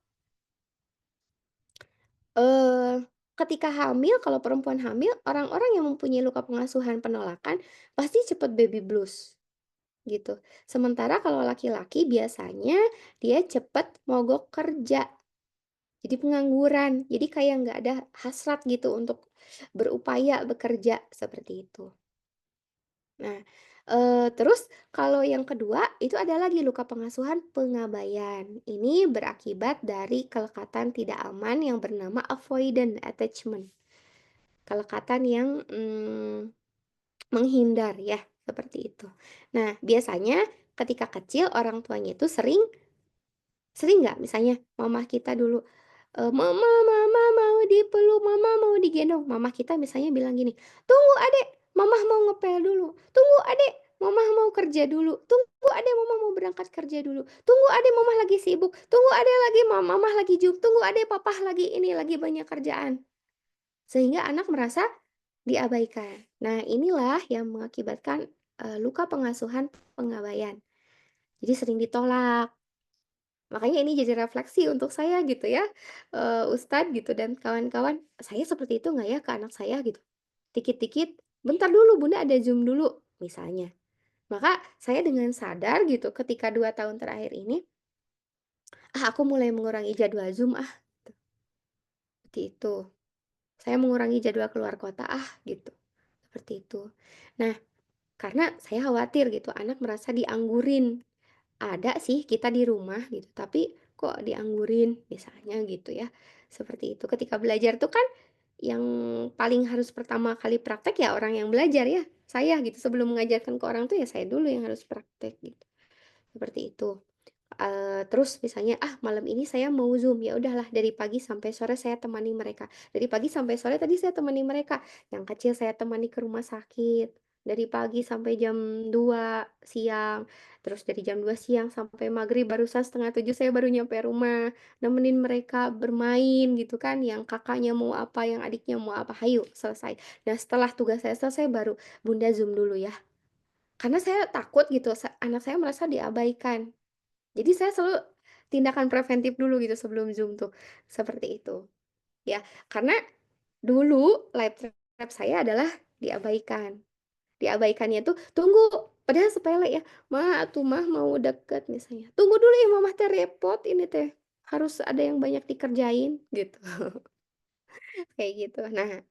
Ketika hamil, kalau perempuan hamil, orang-orang yang mempunyai luka pengasuhan penolakan pasti cepat baby blues. Gitu. Sementara kalau laki-laki biasanya dia cepet mogok kerja, jadi pengangguran, jadi kayak nggak ada hasrat gitu untuk berupaya bekerja, seperti itu. Nah, terus kalau yang kedua itu ada lagi luka pengasuhan pengabaian. Ini berakibat dari kelekatan tidak aman yang bernama avoidant attachment. Kelekatan yang, menghindar ya, seperti itu. Nah, biasanya ketika kecil orang tuanya itu sering Sering nggak misalnya mama kita dulu, "Mama mau dipeluk, mama mau digendong." Mama kita misalnya bilang gini, "Tunggu Adek, mama mau ngepel dulu. Tunggu Adek, mama mau kerja dulu. Tunggu Adek, mama mau berangkat kerja dulu. Tunggu Adek, mama lagi sibuk. Tunggu Adek lagi, mama lagi tunggu Adek, papa lagi ini, lagi banyak kerjaan." Sehingga anak merasa diabaikan. Nah, inilah yang mengakibatkan, luka pengasuhan pengabaian. Jadi sering ditolak. Makanya ini jadi refleksi untuk saya gitu ya, Ustadz gitu dan kawan-kawan, saya seperti itu nggak ya ke anak saya gitu? Dikit-dikit, "Bentar dulu Bunda ada Zoom dulu," misalnya. Maka saya dengan sadar gitu ketika 2 tahun terakhir ini, aku mulai mengurangi jadwal Zoom seperti itu. Saya mengurangi jadwal keluar kota gitu, seperti itu. Nah, karena saya khawatir gitu anak merasa dianggurin. Ada sih kita di rumah gitu, tapi kok dianggurin misalnya gitu ya. Seperti itu. Ketika belajar tuh kan yang paling harus pertama kali praktek ya orang yang belajar ya, saya gitu. Sebelum mengajarkan ke orang tuh ya saya dulu yang harus praktek gitu. Seperti itu. Terus misalnya, "Ah, malam ini saya mau Zoom." Ya udahlah dari pagi sampai sore saya temani mereka. Dari pagi sampai sore tadi saya temani mereka. Yang kecil saya temani ke rumah sakit, dari pagi sampai jam 2 siang, terus dari jam 2 siang sampai maghrib barusan 6:30 saya baru nyampe rumah, nemenin mereka bermain gitu kan, yang kakaknya mau apa, yang adiknya mau apa, hayu selesai. Nah setelah tugas saya selesai baru, "Bunda Zoom dulu ya." Karena saya takut gitu anak saya merasa diabaikan. Jadi saya selalu tindakan preventif dulu gitu sebelum Zoom tuh, seperti itu. Ya, karena dulu lab saya adalah diabaikan. Diabaikannya tuh, "Tunggu," padahal sepele ya, "Ma, atuh Mah mau deket," misalnya, "Tunggu dulu ya Mama teh repot ini teh, harus ada yang banyak dikerjain," gitu. Kayak gitu. Nah,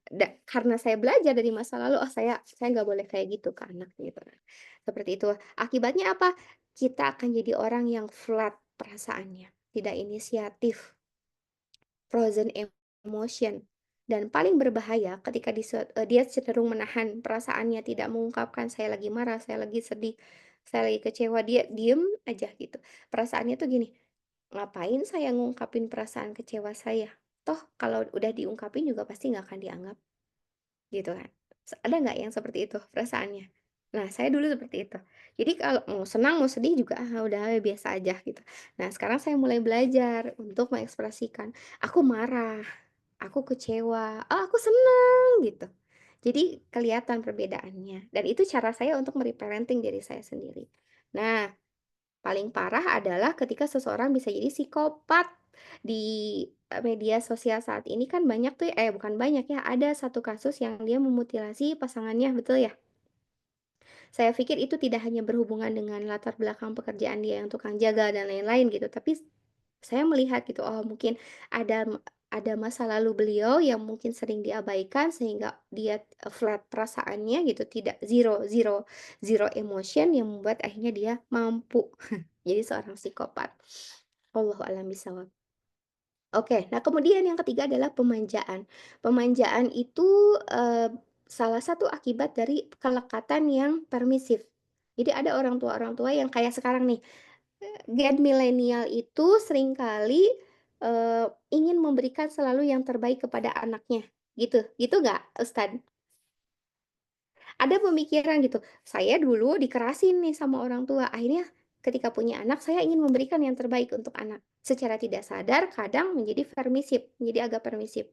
karena saya belajar dari masa lalu, oh saya nggak boleh kayak gitu ke anak gitu. Seperti itu. Akibatnya apa? Kita akan jadi orang yang flat perasaannya, tidak inisiatif, frozen emotion. Dan paling berbahaya ketika dia cenderung menahan perasaannya, tidak mengungkapkan, "Saya lagi marah, saya lagi sedih, saya lagi kecewa." Dia diem aja gitu. Perasaannya tuh gini, "Ngapain saya ngungkapin perasaan kecewa saya? Toh kalau udah diungkapin juga pasti nggak akan dianggap," gitu kan. Ada nggak yang seperti itu perasaannya? Nah, saya dulu seperti itu. Jadi kalau mau senang, mau sedih juga, udah biasa aja gitu. Nah, sekarang saya mulai belajar untuk mengekspresikan, aku marah, aku kecewa, oh aku senang gitu. Jadi kelihatan perbedaannya dan itu cara saya untuk mereparenting diri saya sendiri. Nah, paling parah adalah ketika seseorang bisa jadi psikopat. Di, media sosial saat ini kan banyak tuh bukan banyak ya, ada satu kasus yang dia memutilasi pasangannya, betul ya? Saya pikir itu tidak hanya berhubungan dengan latar belakang pekerjaan dia yang tukang jaga dan lain-lain gitu, tapi saya melihat gitu, oh mungkin ada masa lalu beliau yang mungkin sering diabaikan sehingga dia, flat perasaannya gitu, tidak zero zero zero emotion yang membuat akhirnya dia mampu jadi seorang psikopat. Wallahu a'lam bishawab. Oke, nah kemudian yang ketiga adalah pemanjaan. Pemanjaan itu, salah satu akibat dari kelekatan yang permisif. Jadi ada orang tua yang kayak sekarang nih, Gen milenial itu seringkali, ingin memberikan selalu yang terbaik kepada anaknya, gitu nggak, Ustadz? Ada pemikiran gitu, saya dulu dikerasin nih sama orang tua, akhirnya ketika punya anak saya ingin memberikan yang terbaik untuk anak. Secara tidak sadar kadang menjadi permisif, menjadi agak permisif,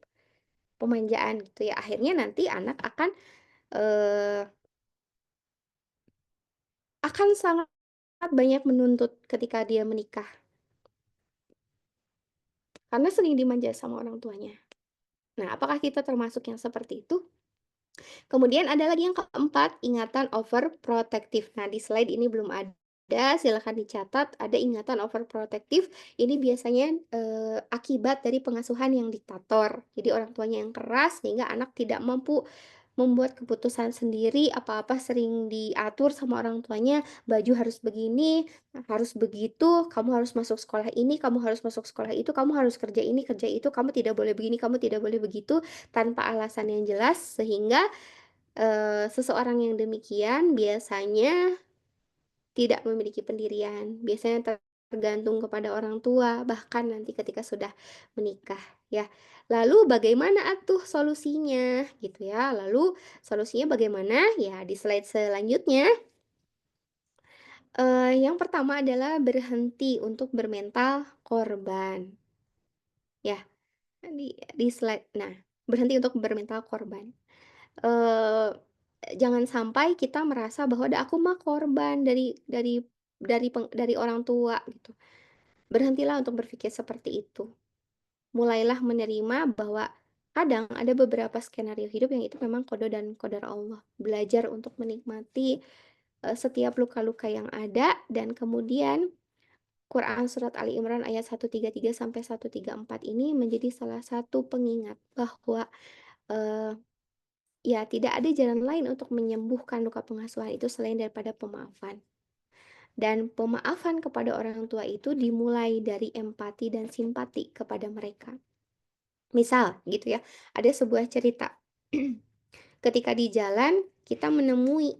pemanjaan gitu ya, akhirnya nanti anak eee, akan sangat banyak menuntut ketika dia menikah, karena sering dimanja sama orang tuanya. Nah, apakah kita termasuk yang seperti itu? Kemudian ada lagi yang keempat, ingatan overprotective. Nah, di slide ini belum ada, silakan dicatat, ada ingatan overprotective. Ini biasanya, akibat dari pengasuhan yang diktator. Jadi orang tuanya yang keras sehingga anak tidak mampu membuat keputusan sendiri, apa-apa sering diatur sama orang tuanya, baju harus begini, harus begitu, kamu harus masuk sekolah ini, kamu harus masuk sekolah itu, kamu harus kerja ini, kerja itu, kamu tidak boleh begini, kamu tidak boleh begitu, tanpa alasan yang jelas sehingga seseorang yang demikian biasanya tidak memiliki pendirian, biasanya bergantung kepada orang tua, bahkan nanti ketika sudah menikah ya. Lalu bagaimana atuh solusinya gitu ya. Lalu solusinya bagaimana? Ya di slide selanjutnya. Yang pertama adalah berhenti untuk bermental korban. Ya, di slide nah, berhenti untuk bermental korban. Eee, Jangan sampai kita merasa bahwa, aku mah korban dari orang tua," gitu. Berhentilah untuk berpikir seperti itu. Mulailah menerima bahwa kadang ada beberapa skenario hidup yang itu memang qada dan qadar Allah. Belajar untuk menikmati, setiap luka-luka yang ada dan kemudian Quran surat Ali Imran ayat 133 sampai 134 ini menjadi salah satu pengingat bahwa, eee, ya tidak ada jalan lain untuk menyembuhkan luka pengasuhan itu selain daripada pemaafan. Dan pemaafan kepada orang tua itu dimulai dari empati dan simpati kepada mereka. Misal gitu ya, ada sebuah cerita, ketika di jalan kita menemui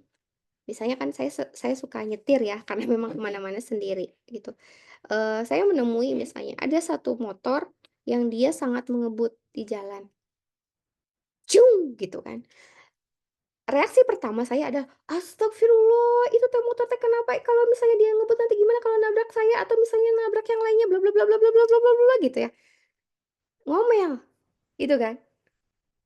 misalnya kan saya suka nyetir ya karena memang kemana mana sendiri gitu. Saya menemui misalnya ada satu motor yang dia sangat mengebut di jalan, "Cung!" gitu kan. Reaksi pertama saya adalah, "Astagfirullah, itu teh motor teh kenapa kalau misalnya dia ngebut nanti gimana kalau nabrak saya atau misalnya nabrak yang lainnya bla bla bla bla bla bla bla bla bla," gitu ya. Ngomel, gitu kan.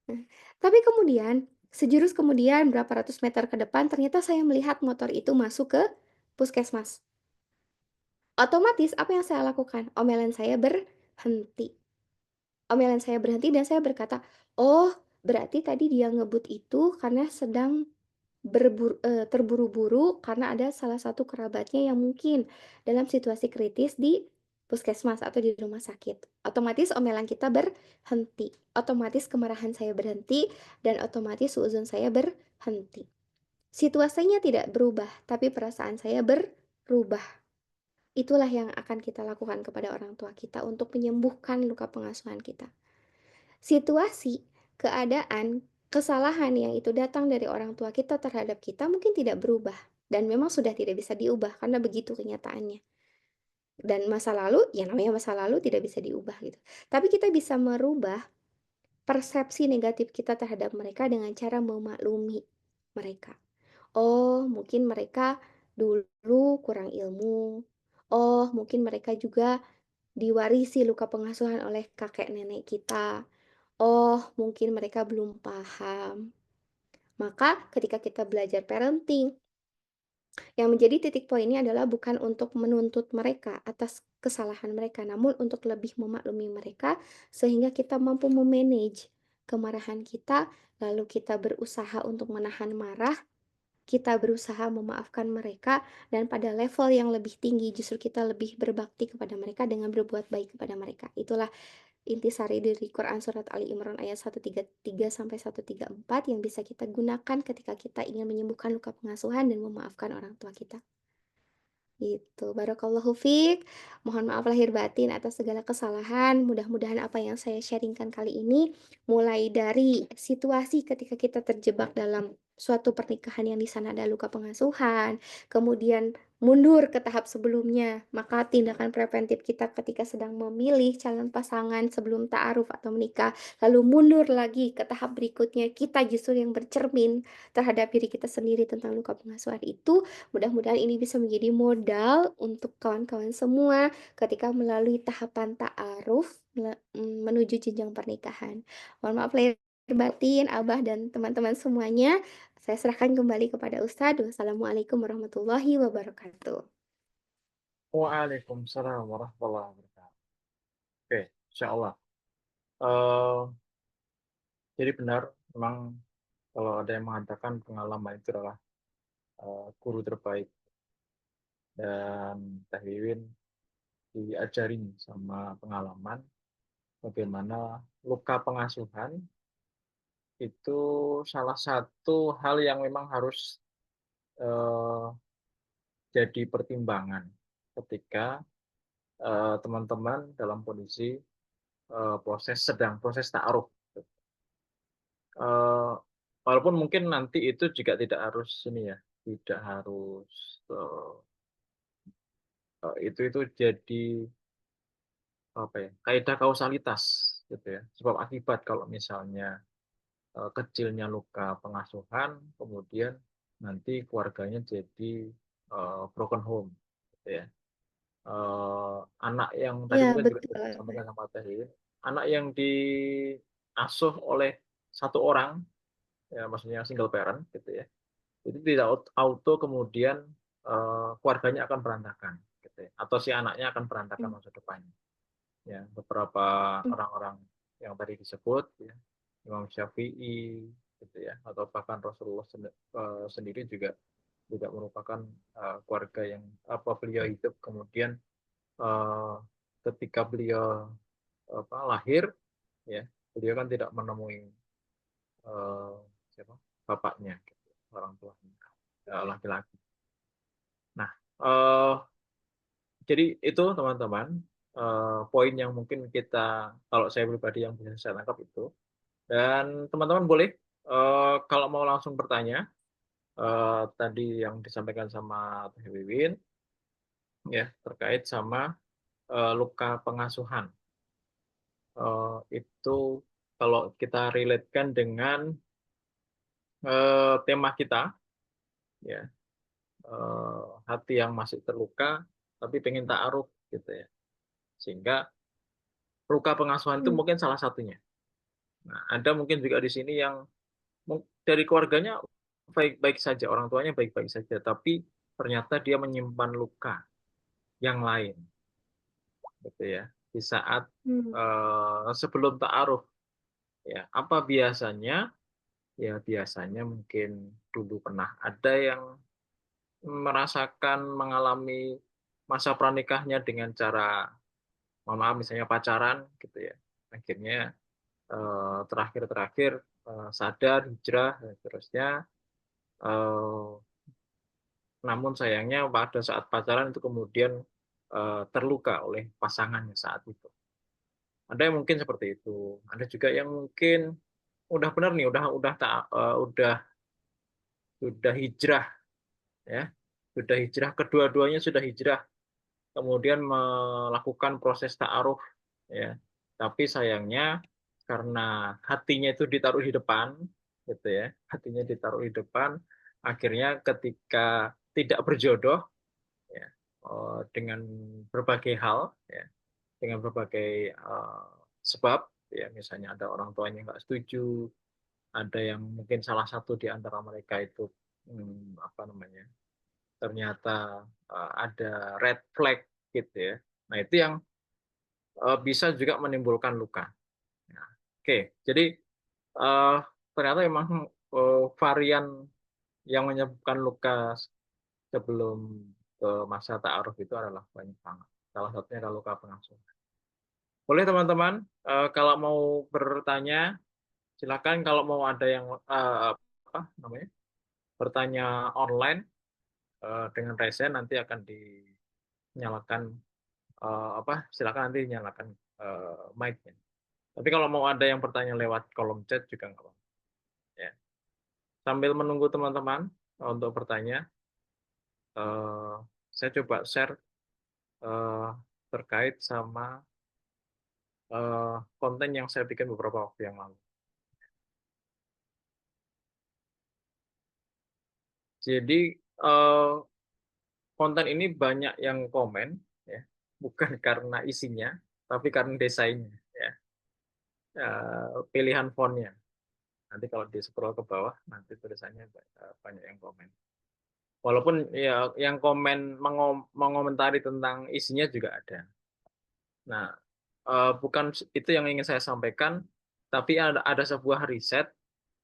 Nah, tapi kemudian, sejurus kemudian berapa ratus meter ke depan ternyata saya melihat motor itu masuk ke puskesmas. Otomatis apa yang saya lakukan? Omelan saya berhenti. Omelan saya berhenti dan saya berkata, "Oh, berarti tadi dia ngebut itu karena sedang terburu-buru karena ada salah satu kerabatnya yang mungkin dalam situasi kritis di puskesmas atau di rumah sakit." Otomatis omelan kita berhenti, otomatis kemarahan saya berhenti, dan otomatis suudzon saya berhenti. Situasinya tidak berubah, tapi perasaan saya berubah. Itulah yang akan kita lakukan kepada orang tua kita untuk menyembuhkan luka pengasuhan kita. Situasi, keadaan, kesalahan yang itu datang dari orang tua kita terhadap kita mungkin tidak berubah dan memang sudah tidak bisa diubah karena begitu kenyataannya. Dan masa lalu, ya namanya masa lalu tidak bisa diubah gitu. Tapi kita bisa merubah persepsi negatif kita terhadap mereka dengan cara memaklumi mereka. Oh, mungkin mereka dulu kurang ilmu. Oh, mungkin mereka juga diwarisi luka pengasuhan oleh kakek nenek kita. Oh, mungkin mereka belum paham. Maka ketika kita belajar parenting, yang menjadi titik poinnya adalah bukan untuk menuntut mereka atas kesalahan mereka, namun untuk lebih memaklumi mereka sehingga kita mampu memanage kemarahan kita, lalu kita berusaha untuk menahan marah, kita berusaha memaafkan mereka, dan pada level yang lebih tinggi justru kita lebih berbakti kepada mereka dengan berbuat baik kepada mereka. Itulah intisari dari Quran surat Ali Imran ayat 133 sampai 134 yang bisa kita gunakan ketika kita ingin menyembuhkan luka pengasuhan dan memaafkan orang tua kita. Gitu, barakallahu fiik. Mohon maaf lahir batin atas segala kesalahan. Mudah-mudahan apa yang saya sharingkan kali ini, mulai dari situasi ketika kita terjebak dalam suatu pernikahan yang di sana ada luka pengasuhan, kemudian mundur ke tahap sebelumnya, maka tindakan preventif kita ketika sedang memilih calon pasangan sebelum ta'aruf atau menikah, lalu mundur lagi ke tahap berikutnya, kita justru yang bercermin terhadap diri kita sendiri tentang luka pengasuhan itu. Mudah-mudahan ini bisa menjadi modal untuk kawan-kawan semua ketika melalui tahapan ta'aruf menuju jenjang pernikahan. Mohon maaf lahir batin, Abah dan teman-teman semuanya. Saya serahkan kembali kepada Ustadz. Wassalamualaikum warahmatullahi wabarakatuh. Waalaikumsalam warahmatullahi wabarakatuh. Oke, insya Allah. Eh, jadi benar, memang kalau ada yang mengatakan pengalaman itu adalah guru terbaik, dan Teh Wiwin diajarin sama pengalaman bagaimana luka pengasuhan itu salah satu hal yang memang harus eh, jadi pertimbangan ketika teman-teman dalam kondisi proses ta'aruf. Eh, Walaupun mungkin nanti itu juga tidak harus ini ya, tidak harus itu jadi apa ya, kaidah kausalitas gitu ya, sebab akibat. Kalau misalnya kecilnya luka pengasuhan, kemudian nanti keluarganya jadi broken home gitu ya. Anak yang tadi Iya, mungkin juga betul. disampaikan sama Teh Lilin, anak yang diasuh oleh satu orang, ya maksudnya single parent gitu ya, itu tidak auto kemudian keluarganya akan berantakan gitu ya, atau si anaknya akan berantakan Hmm. masa depannya. Ya, beberapa orang-orang yang tadi disebut ya, Imam Syafi'i gitu ya, atau bahkan Rasulullah sendiri juga juga merupakan keluarga yang beliau hidup, kemudian eh, ketika beliau lahir ya, beliau kan tidak menemui eh, siapa bapaknya gitu, orang tuanya laki-laki. Nah, eh, jadi itu teman-teman, poin yang mungkin kita, kalau saya pribadi yang bisa saya tangkap itu. Dan teman-teman boleh kalau mau langsung bertanya tadi yang disampaikan sama Teh Wiwin ya, terkait sama luka pengasuhan. Itu kalau kita relatekan dengan tema kita ya, hati yang masih terluka tapi pengen ta'aruf gitu ya. Sehingga luka pengasuhan itu Hmm. mungkin salah satunya. Nah, ada mungkin juga di sini yang dari keluarganya baik-baik saja, orang tuanya baik-baik saja, tapi ternyata dia menyimpan luka yang lain, gitu ya. Di saat Hmm. sebelum ta'aruf, ya, apa biasanya? Ya biasanya mungkin dulu pernah ada yang merasakan mengalami masa pranikahnya dengan cara, mohon maaf, misalnya pacaran, gitu ya. Akhirnya terakhir-terakhir sadar, hijrah, dan seterusnya. Eh, Namun sayangnya pada saat pacaran itu kemudian terluka oleh pasangannya saat itu. Ada yang mungkin seperti itu. Ada juga yang mungkin udah benar nih, udah sudah hijrah ya. Sudah hijrah, kedua-duanya sudah hijrah, kemudian melakukan proses ta'aruf ya. Tapi sayangnya karena hatinya itu ditaruh di depan gitu ya. Hatinya ditaruh di depan, akhirnya ketika tidak berjodoh ya, dengan berbagai hal ya, dengan berbagai sebab ya, misalnya ada orang tuanya nggak setuju, ada yang mungkin salah satu di antara mereka itu apa namanya, ternyata ada red flag gitu ya. Nah, itu yang bisa juga menimbulkan luka. Nah, oke, jadi eh, ternyata memang varian yang menyebabkan luka sebelum ke masa ta'aruf itu adalah banyak banget. Salah satunya adalah luka pengasuhan. Boleh teman-teman, kalau mau bertanya, silakan. Kalau mau ada yang apa namanya, bertanya online dengan resen, nanti akan dinyalakan silakan nanti nyalakan mic-nya. Tapi kalau mau ada yang bertanya lewat kolom chat juga nggak apa-apa. Ya. Sambil menunggu teman-teman untuk bertanya, eh, saya coba share eh, terkait sama konten yang saya bikin beberapa waktu yang lalu. Jadi eh, konten ini banyak yang komen, ya, bukan karena isinya, tapi karena desainnya, ya, pilihan fontnya. Nanti kalau di scroll ke bawah, nanti tulisannya banyak yang komen. Walaupun ya yang komen mengomentari tentang isinya juga ada. Nah, bukan itu yang ingin saya sampaikan, tapi ada sebuah riset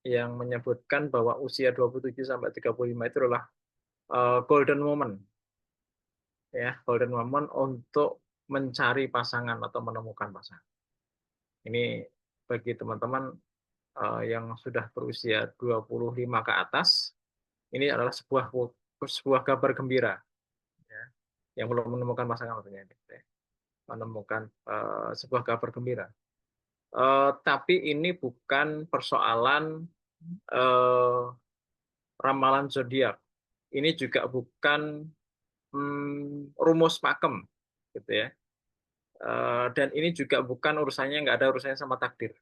yang menyebutkan bahwa usia 27 sampai 35 itu adalah golden moment, ya, golden moment untuk mencari pasangan atau menemukan pasangan. Ini bagi teman-teman yang sudah berusia 25 ke atas, ini adalah sebuah kabar gembira, ya, yang belum menemukan pasangan tentunya, menemukan sebuah kabar gembira. Tapi ini bukan persoalan ramalan zodiak. Ini juga bukan rumus pakem, gitu ya. Dan ini juga bukan urusannya, nggak ada urusannya sama takdir.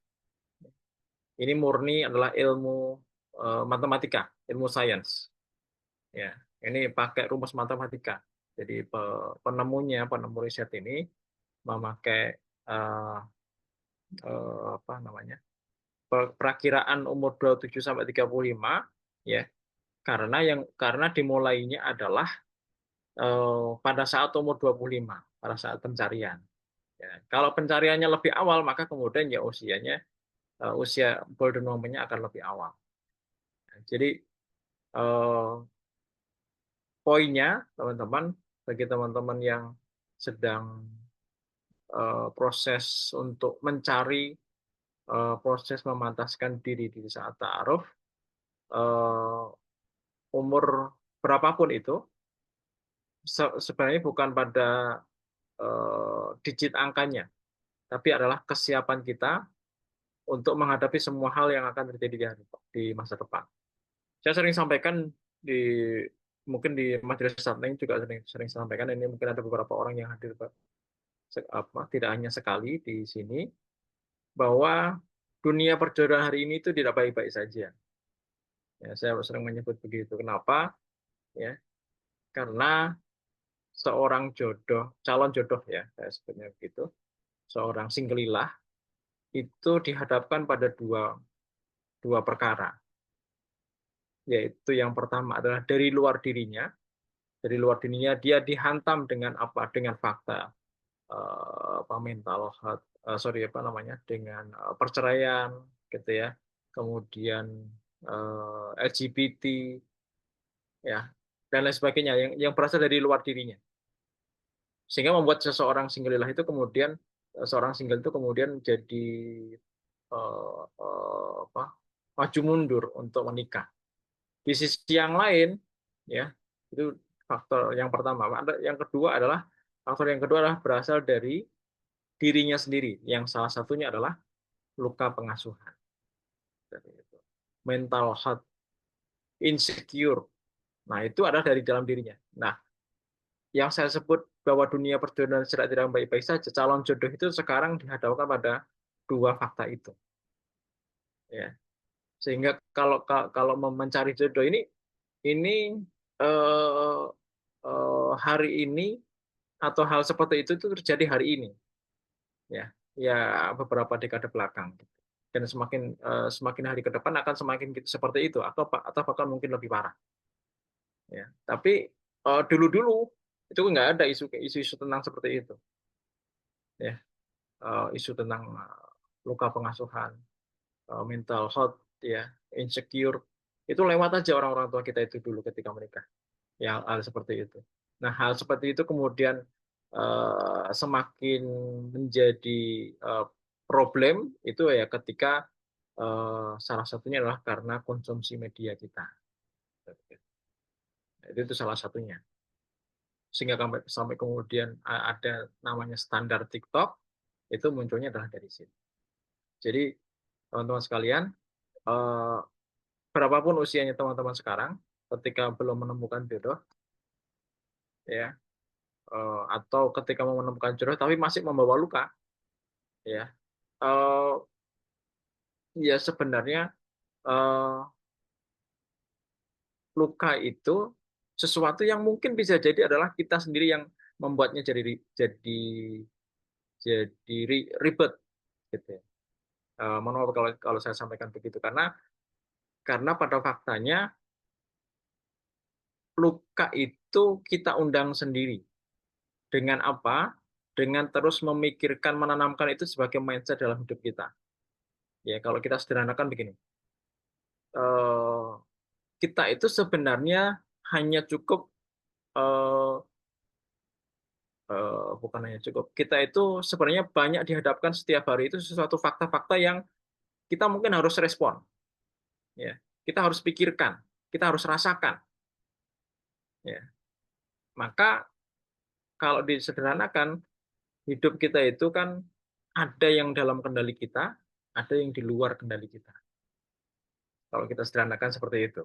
Ini murni adalah ilmu matematika, ilmu sains. Ya, ini pakai rumus matematika. Jadi penemu riset ini memakai apa namanya, perakiraan umur 27 sampai 35, ya, karena dimulainya adalah pada saat umur 25, pada saat pencarian. Ya, kalau pencariannya lebih awal, maka kemudian ya usia golden moment-nya akan lebih awal. Jadi eh, poinnya, teman-teman, bagi teman-teman yang sedang proses untuk mencari, proses memantaskan diri di saat ta'aruf, eh, umur berapapun itu, sebenarnya bukan pada digit angkanya, tapi adalah kesiapan kita untuk menghadapi semua hal yang akan terjadi di masa depan. Saya sering sampaikan di mungkin di majelis satning juga sering sampaikan, ini mungkin ada beberapa orang yang hadir tidak hanya sekali di sini, bahwa dunia perjodohan hari ini itu tidak baik-baik saja. Ya, saya sering menyebut begitu. Kenapa? Ya, karena seorang calon jodoh ya, saya sebutnya begitu, seorang singgelilah itu dihadapkan pada dua perkara. Yaitu yang pertama adalah dari luar dirinya dia dihantam dengan apa? Dengan fakta, apa, mental health, sorry apa namanya, dengan perceraian, gitu ya, kemudian LGBT, ya, dan lain sebagainya yang berasal dari luar dirinya, sehingga membuat seseorang singgelilah itu kemudian, seorang single itu kemudian jadi apa, maju mundur untuk menikah. Di sisi yang lain, ya, itu faktor yang pertama. Yang kedua adalah berasal dari dirinya sendiri, yang salah satunya adalah luka pengasuhan, mental health, insecure. Nah, itu adalah dari dalam dirinya. Nah, yang saya sebut bahwa dunia perjodohan tidak baik-baik saja, calon jodoh itu sekarang dihadapkan pada dua fakta itu. Ya. Sehingga kalau mencari jodoh ini eh, hari ini atau hal seperti itu terjadi hari ini, ya, ya, beberapa dekade belakang, dan semakin hari ke depan akan semakin seperti itu, atau bahkan mungkin lebih parah, ya. Tapi dulu-dulu itu nggak ada isu-isu tentang seperti itu, ya. Isu tentang luka pengasuhan, mental health, ya, insecure, itu lewat aja orang-orang tua kita itu dulu ketika menikah, ya, hal seperti itu. Nah, hal seperti itu kemudian semakin menjadi problem itu ya ketika salah satunya adalah karena konsumsi media kita. Itu salah satunya. Sehingga sampai kemudian ada namanya standar TikTok, itu munculnya adalah dari sini. Jadi teman-teman sekalian, eh, berapapun usianya teman-teman sekarang, ketika belum menemukan jodoh, ya, atau ketika mau menemukan jodoh tapi masih membawa luka, ya, ya sebenarnya luka itu sesuatu yang mungkin bisa jadi adalah kita sendiri yang membuatnya jadi ribet, gitu ya. Mohon maaf kalau saya sampaikan begitu, karena pada faktanya luka itu kita undang sendiri. Dengan apa? Dengan terus memikirkan, menanamkan itu sebagai mindset dalam hidup kita. Ya, kalau kita sederhanakan begini, kita itu sebenarnya hanya cukup, bukan hanya cukup, kita itu sebenarnya banyak dihadapkan setiap hari itu sesuatu fakta-fakta yang kita mungkin harus respon, ya, kita harus pikirkan, kita harus rasakan, ya. Maka kalau disederhanakan, hidup kita itu kan ada yang dalam kendali kita, ada yang di luar kendali kita. Kalau kita sederhanakan seperti itu.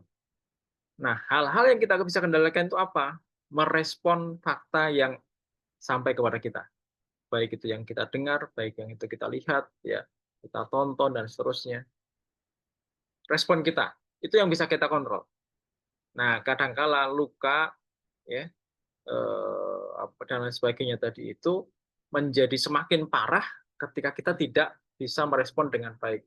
Nah, hal-hal yang kita bisa kendalikan itu apa? Merespon fakta yang sampai kepada kita, baik itu yang kita dengar, baik yang itu kita lihat, ya, kita tonton dan seterusnya. Respon kita itu yang bisa kita kontrol. Nah, kadangkala luka, ya, dan lain sebagainya tadi itu menjadi semakin parah ketika kita tidak bisa merespon dengan baik.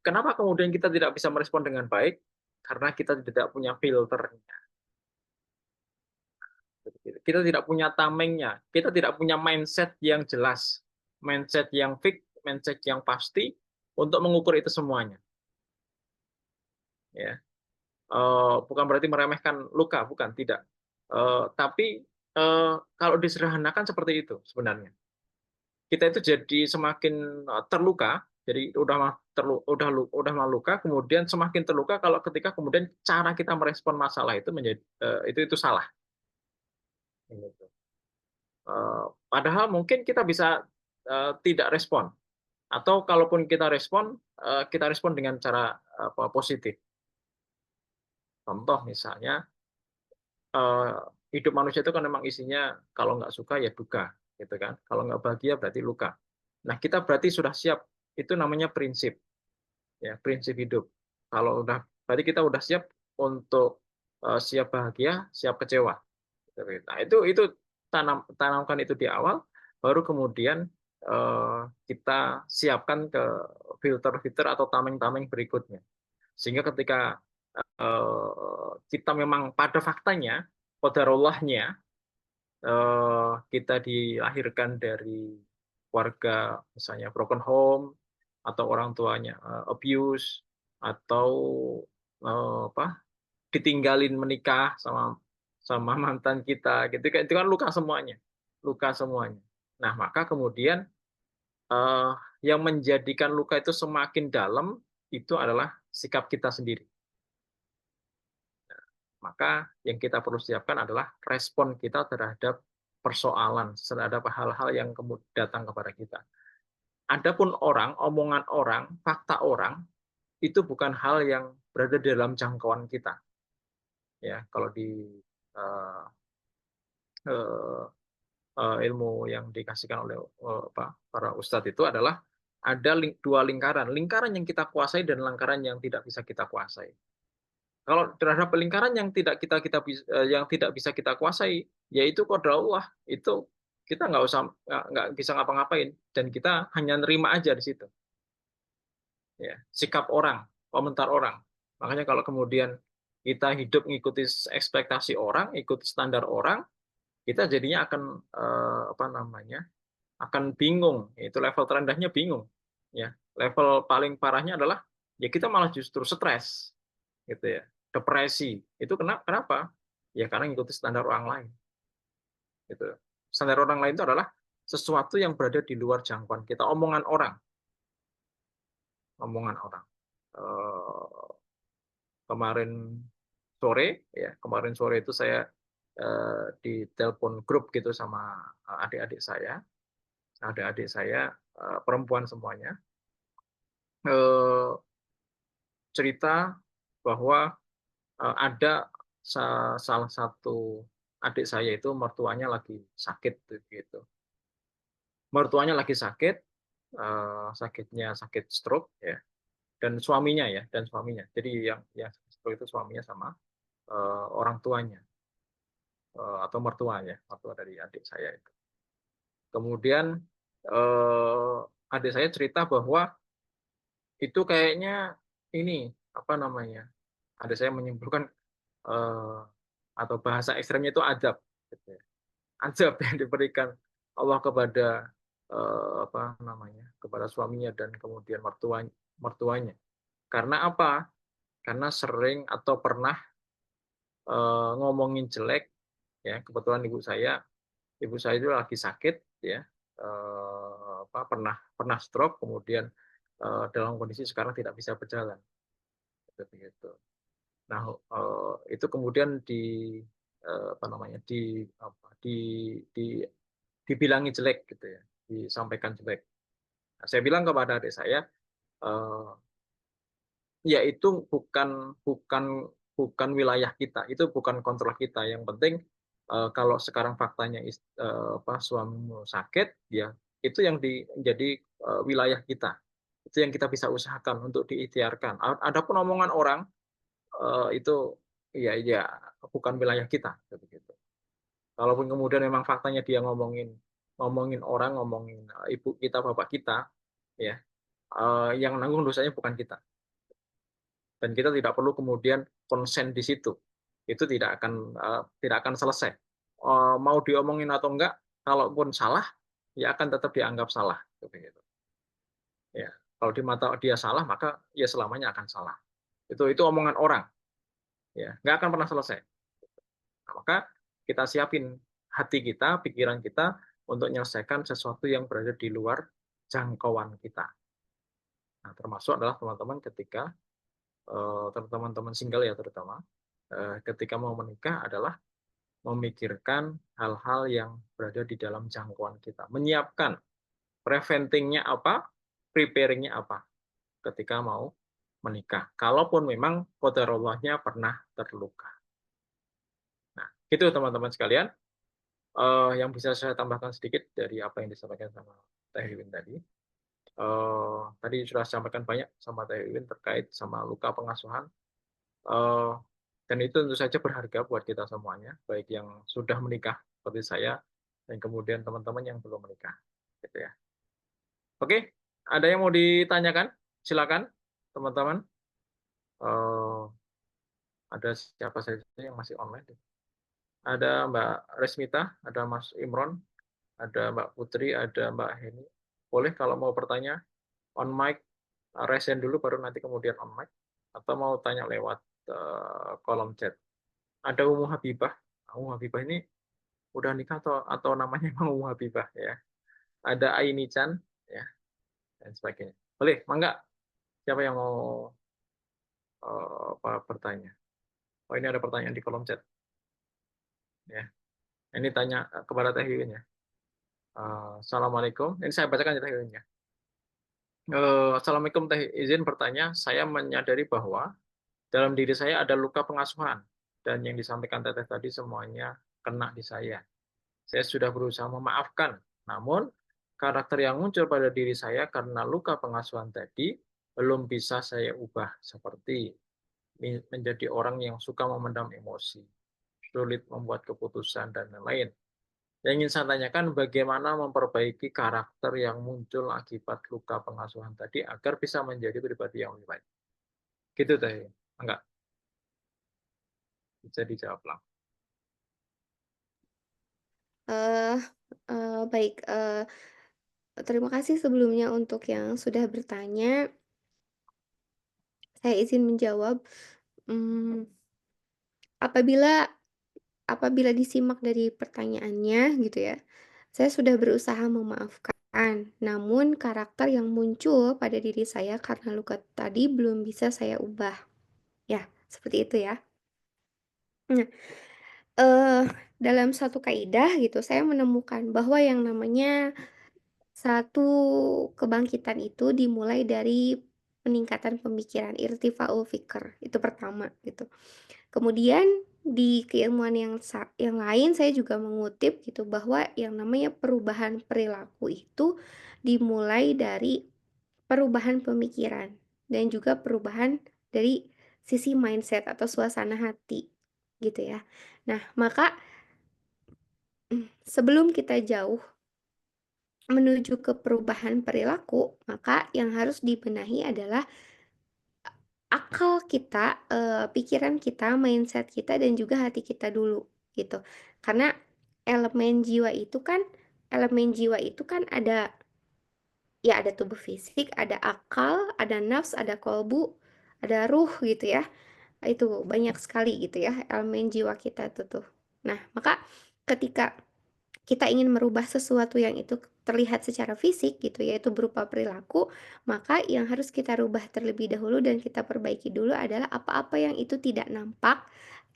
Kenapa kemudian kita tidak bisa merespon dengan baik? Karena kita tidak punya filternya. Kita tidak punya tamengnya. Kita tidak punya mindset yang jelas. Mindset yang fix, mindset yang pasti untuk mengukur itu semuanya. Ya. Bukan berarti meremehkan luka, bukan, tidak. Tapi kalau disederhanakan seperti itu sebenarnya. Kita itu jadi semakin terluka, jadi udah luka, kemudian semakin terluka kalau ketika kemudian cara kita merespon masalah itu menjadi itu salah. Gitu. Padahal mungkin kita bisa tidak respon, atau kalaupun kita respon dengan cara positif. Contoh misalnya, eh, hidup manusia itu kan memang isinya kalau nggak suka ya duka, gitu kan. Kalau nggak bahagia berarti luka. Nah, kita berarti sudah siap. Itu namanya prinsip, ya, prinsip hidup. Kalau udah, berarti kita udah siap untuk siap bahagia, siap kecewa. Nah, itu tanamkan itu di awal, baru kemudian kita siapkan ke filter-filter atau tameng-tameng berikutnya. Sehingga ketika kita memang pada faktanya, qadarullahnya, kita dilahirkan dari keluarga misalnya broken home, atau orang tuanya abuse, atau apa, ditinggalin menikah sama sama mantan kita, gitu kan, itu kan luka semuanya, luka semuanya. Nah, maka kemudian eh, yang menjadikan luka itu semakin dalam itu adalah sikap kita sendiri. Maka yang kita perlu siapkan adalah respon kita terhadap persoalan, terhadap hal-hal yang kemudian datang kepada kita. Adapun orang, omongan orang, fakta orang, itu bukan hal yang berada dalam jangkauan kita. Ya, kalau di uh, uh, ilmu yang dikasihkan oleh para ustadz itu adalah ada dua lingkaran, lingkaran yang kita kuasai dan lingkaran yang tidak bisa kita kuasai. Kalau terhadap lingkaran yang yang tidak bisa kita kuasai, yaitu qadar Allah, itu kita nggak bisa ngapa-ngapain, dan kita hanya nerima aja di situ. Ya, sikap orang, komentar orang. Makanya kalau kemudian kita hidup mengikuti ekspektasi orang, ikut standar orang, kita jadinya akan apa namanya, akan bingung. Itu level terendahnya bingung. Ya, level paling parahnya adalah ya kita malah justru stres, gitu ya, depresi. Itu kenapa? Ya karena ngikuti standar orang lain. Gitu. Standar orang lain itu adalah sesuatu yang berada di luar jangkauan kita. Omongan orang. Eh, kemarin kemarin sore itu saya di telepon grup gitu sama adik-adik saya perempuan semuanya, eh, cerita bahwa ada salah satu adik saya itu mertuanya lagi sakit gitu. Mertuanya lagi sakit, sakitnya sakit stroke ya, dan suaminya. Jadi yang stroke itu suaminya sama orang tuanya, atau mertuanya, mertua dari adik saya itu. Kemudian eh, adik saya cerita bahwa itu kayaknya ini apa namanya? Adik saya menyimpulkan eh, atau bahasa ekstremnya itu adab, gitu ya. Adab yang diberikan Allah kepada apa namanya, kepada suaminya dan kemudian mertuanya. Karena apa? Karena sering atau pernah ngomongin jelek, ya, kebetulan ibu saya itu lagi sakit, ya, pernah pernah stroke, kemudian dalam kondisi sekarang tidak bisa berjalan, begitu. Nah, itu kemudian apa namanya, di dibilangi jelek, gitu ya, disampaikan jelek. Nah, saya bilang kepada adik saya, eh, ya itu bukan bukan bukan wilayah kita, itu bukan kontrol kita. Yang penting kalau sekarang faktanya suamimu sakit, ya itu yang menjadi wilayah kita. Itu yang kita bisa usahakan untuk diikhtiarkan. Adapun omongan orang itu ya bukan wilayah kita begitu. Kalaupun kemudian memang faktanya dia ngomongin ngomongin orang, ngomongin ibu kita, bapak kita, ya yang nanggung dosanya bukan kita. Dan kita tidak perlu kemudian konsen di situ. Itu tidak akan selesai. Mau diomongin atau enggak, kalaupun salah, ya akan tetap dianggap salah. Begitu. Ya, kalau di mata dia salah, maka ya selamanya akan salah. Itu omongan orang, ya nggak akan pernah selesai. Nah, maka kita siapin hati kita, pikiran kita untuk menyelesaikan sesuatu yang berada di luar jangkauan kita. Nah, termasuk adalah teman-teman ketika teman-teman single ya terutama ketika mau menikah adalah memikirkan hal-hal yang berada di dalam jangkauan kita, menyiapkan preventingnya apa, preparingnya apa ketika mau menikah. Kalaupun memang qadarullah-nya pernah terluka. Nah, itu teman-teman sekalian yang bisa saya tambahkan sedikit dari apa yang disampaikan sama Teh Wiwin tadi. Tadi sudah sampaikan banyak sama Teh Wiwin terkait sama luka pengasuhan. Dan itu tentu saja berharga buat kita semuanya, baik yang sudah menikah seperti saya, dan kemudian teman-teman yang belum menikah. Gitu ya. Oke, ada yang mau ditanyakan? Silakan, teman-teman. Uh, ada siapa saja yang masih online? Ada Mbak Resmita, ada Mas Imron, ada Mbak Putri, ada Mbak Heni. Boleh kalau mau bertanya on mic, resen dulu baru nanti kemudian on mic. Atau mau tanya lewat kolom chat. Ada Umu Habibah. Umu Habibah ini udah nikah atau namanya emang Umu Habibah ya. Ada Aini Chan ya dan sebagainya. Boleh, mangga. Siapa yang mau bertanya? Oh ini ada pertanyaan di kolom chat ya. Ini tanya kepada Teh Wiwin ya. Assalamualaikum. Ini saya bacakan ya Teh Wiwin ya. Assalamualaikum Teh, izin bertanya. Saya menyadari bahwa dalam diri saya ada luka pengasuhan dan yang disampaikan Teteh tadi semuanya kena di saya. Saya sudah berusaha memaafkan, namun karakter yang muncul pada diri saya karena luka pengasuhan tadi belum bisa saya ubah seperti menjadi orang yang suka memendam emosi, sulit membuat keputusan dan lain-lain. Yang ingin saya tanyakan bagaimana memperbaiki karakter yang muncul akibat luka pengasuhan tadi agar bisa menjadi pribadi yang lebih baik. Gitu teh. Enggak bisa dijawab lah. Eh, baik, terima kasih sebelumnya untuk yang sudah bertanya. Saya izin menjawab. Hmm, apabila apabila disimak dari pertanyaannya gitu ya, saya sudah berusaha memaafkan, namun karakter yang muncul pada diri saya karena luka tadi belum bisa saya ubah. Ya, seperti itu ya. Nah, eh dalam satu kaidah gitu, saya menemukan bahwa yang namanya satu kebangkitan itu dimulai dari peningkatan pemikiran, irtifa'ul fikr. Itu pertama gitu. Kemudian di keilmuan yang lain saya juga mengutip gitu bahwa yang namanya perubahan perilaku itu dimulai dari perubahan pemikiran dan juga perubahan dari sisi mindset atau suasana hati gitu ya. Nah, maka sebelum kita jauh menuju ke perubahan perilaku, maka yang harus dibenahi adalah akal kita, pikiran kita, mindset kita, dan juga hati kita dulu gitu. Karena elemen jiwa itu kan, elemen jiwa itu kan ada, ya ada tubuh fisik, ada akal, ada nafs, ada kolbu, ada ruh gitu ya. Itu banyak sekali gitu ya elemen jiwa kita tuh. Nah, maka ketika kita ingin merubah sesuatu yang itu terlihat secara fisik gitu yaitu berupa perilaku, maka yang harus kita rubah terlebih dahulu dan kita perbaiki dulu adalah apa-apa yang itu tidak nampak,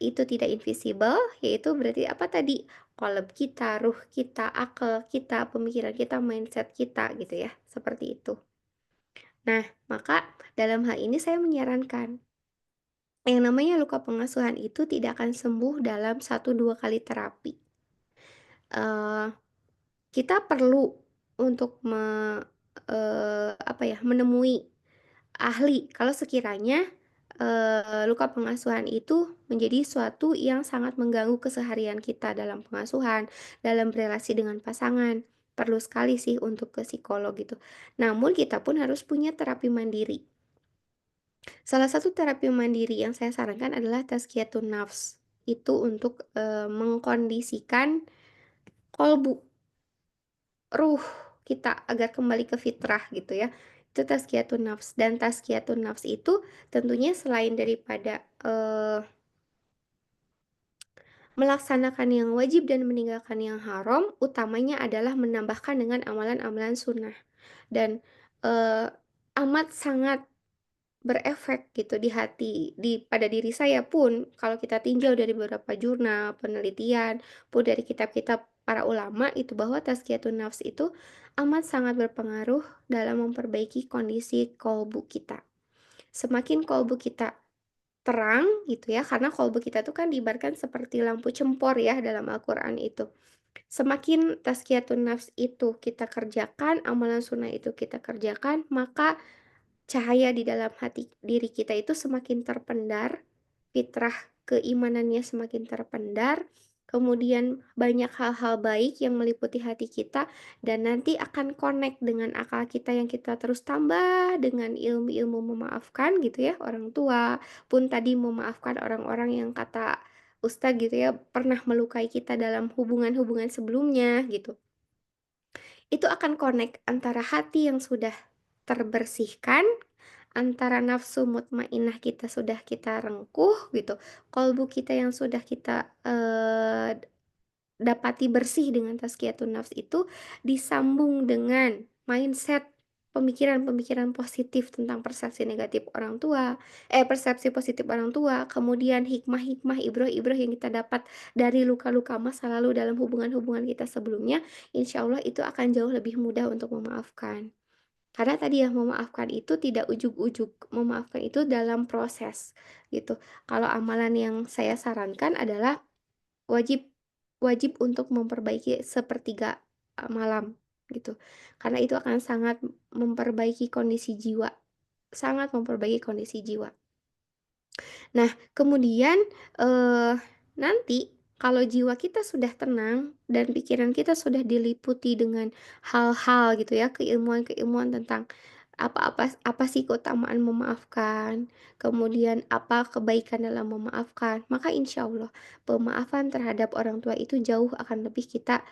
itu tidak invisible, yaitu berarti apa tadi? Qalb kita, ruh kita, akal kita, pemikiran kita, mindset kita gitu ya. Seperti itu. Nah, maka dalam hal ini saya menyarankan Yang namanya luka pengasuhan itu tidak akan sembuh dalam satu dua kali terapi. Eh, kita perlu untuk apa ya, menemui ahli kalau sekiranya luka pengasuhan itu menjadi suatu yang sangat mengganggu keseharian kita dalam pengasuhan, dalam relasi dengan pasangan. Perlu sekali sih untuk ke psikolog gitu. Namun kita pun harus punya terapi mandiri. Salah satu terapi mandiri yang saya sarankan adalah tazkiyatun nafs. Itu untuk mengkondisikan kolbu, ruh kita agar kembali ke fitrah gitu ya. Itu tazkiyatun nafs, dan tazkiyatun nafs itu tentunya selain daripada melaksanakan yang wajib dan meninggalkan yang haram, utamanya adalah menambahkan dengan amalan-amalan sunnah. Dan eh, amat sangat berefek gitu di hati, pada diri saya pun, kalau kita tinjau dari beberapa jurnal penelitian pun dari kitab-kitab para ulama itu, bahwa tazkiyatun nafs itu amat sangat berpengaruh dalam memperbaiki kondisi kolbu kita. Semakin kolbu kita terang gitu ya, karena kolbu kita tuh kan diibaratkan seperti lampu cempor ya dalam Al-Quran itu. Semakin tazkiyatun nafs itu kita kerjakan, amalan sunnah itu kita kerjakan, maka cahaya di dalam hati diri kita itu semakin terpendar, fitrah keimanannya semakin terpendar, kemudian banyak hal-hal baik yang meliputi hati kita, dan nanti akan connect dengan akal kita yang kita terus tambah dengan ilmu-ilmu memaafkan gitu ya, orang tua pun tadi memaafkan orang-orang yang kata Ustadz gitu ya, pernah melukai kita dalam hubungan-hubungan sebelumnya gitu. Itu akan connect antara hati yang sudah terbersihkan, antara nafsu mutmainnah kita sudah kita rengkuh gitu, kolbu kita yang sudah kita dapati bersih dengan tazkiyatun nafs itu, disambung dengan mindset pemikiran-pemikiran positif tentang persepsi negatif orang tua, persepsi positif orang tua, kemudian hikmah-hikmah, ibroh-ibroh yang kita dapat dari luka-luka masa lalu dalam hubungan-hubungan kita sebelumnya, insya Allah itu akan jauh lebih mudah untuk memaafkan. Karena tadi ya, memaafkan itu tidak ujug-ujug, memaafkan itu dalam proses gitu. Kalau amalan yang saya sarankan adalah wajib wajib untuk memperbaiki sepertiga malam gitu. Karena itu akan sangat memperbaiki kondisi jiwa, sangat memperbaiki kondisi jiwa. Nah, kemudian eh, nanti kalau jiwa kita sudah tenang dan pikiran kita sudah diliputi dengan hal-hal gitu ya, keilmuan-keilmuan tentang apa sih keutamaan memaafkan, kemudian apa kebaikan dalam memaafkan, maka insya Allah pemaafan terhadap orang tua itu jauh akan lebih kita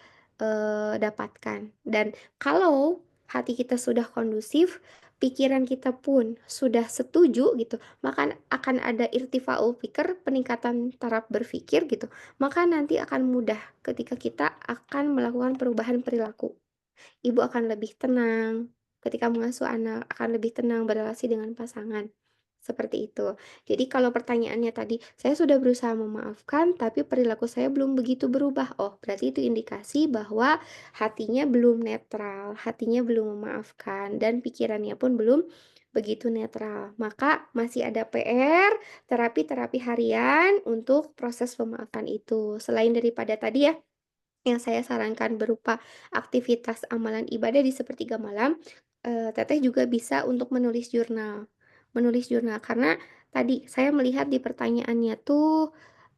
dapatkan. Dan kalau hati kita sudah kondusif, pikiran kita pun sudah setuju gitu, maka akan ada irtifaul fikr, peningkatan taraf berpikir gitu. Maka nanti akan mudah ketika kita akan melakukan perubahan perilaku. Ibu akan lebih tenang ketika mengasuh anak, akan lebih tenang berrelasi dengan pasangan. Seperti itu. Jadi kalau pertanyaannya tadi, saya sudah berusaha memaafkan, tapi perilaku saya belum begitu berubah. Oh, berarti itu indikasi bahwa hatinya belum netral, hatinya belum memaafkan, dan pikirannya pun belum begitu netral. Maka masih ada PR, terapi-terapi harian untuk proses pemaafan itu. Selain daripada tadi ya, yang saya sarankan berupa aktivitas amalan ibadah di sepertiga malam, Teteh juga bisa untuk menulis jurnal. Menulis jurnal karena tadi saya melihat di pertanyaannya tuh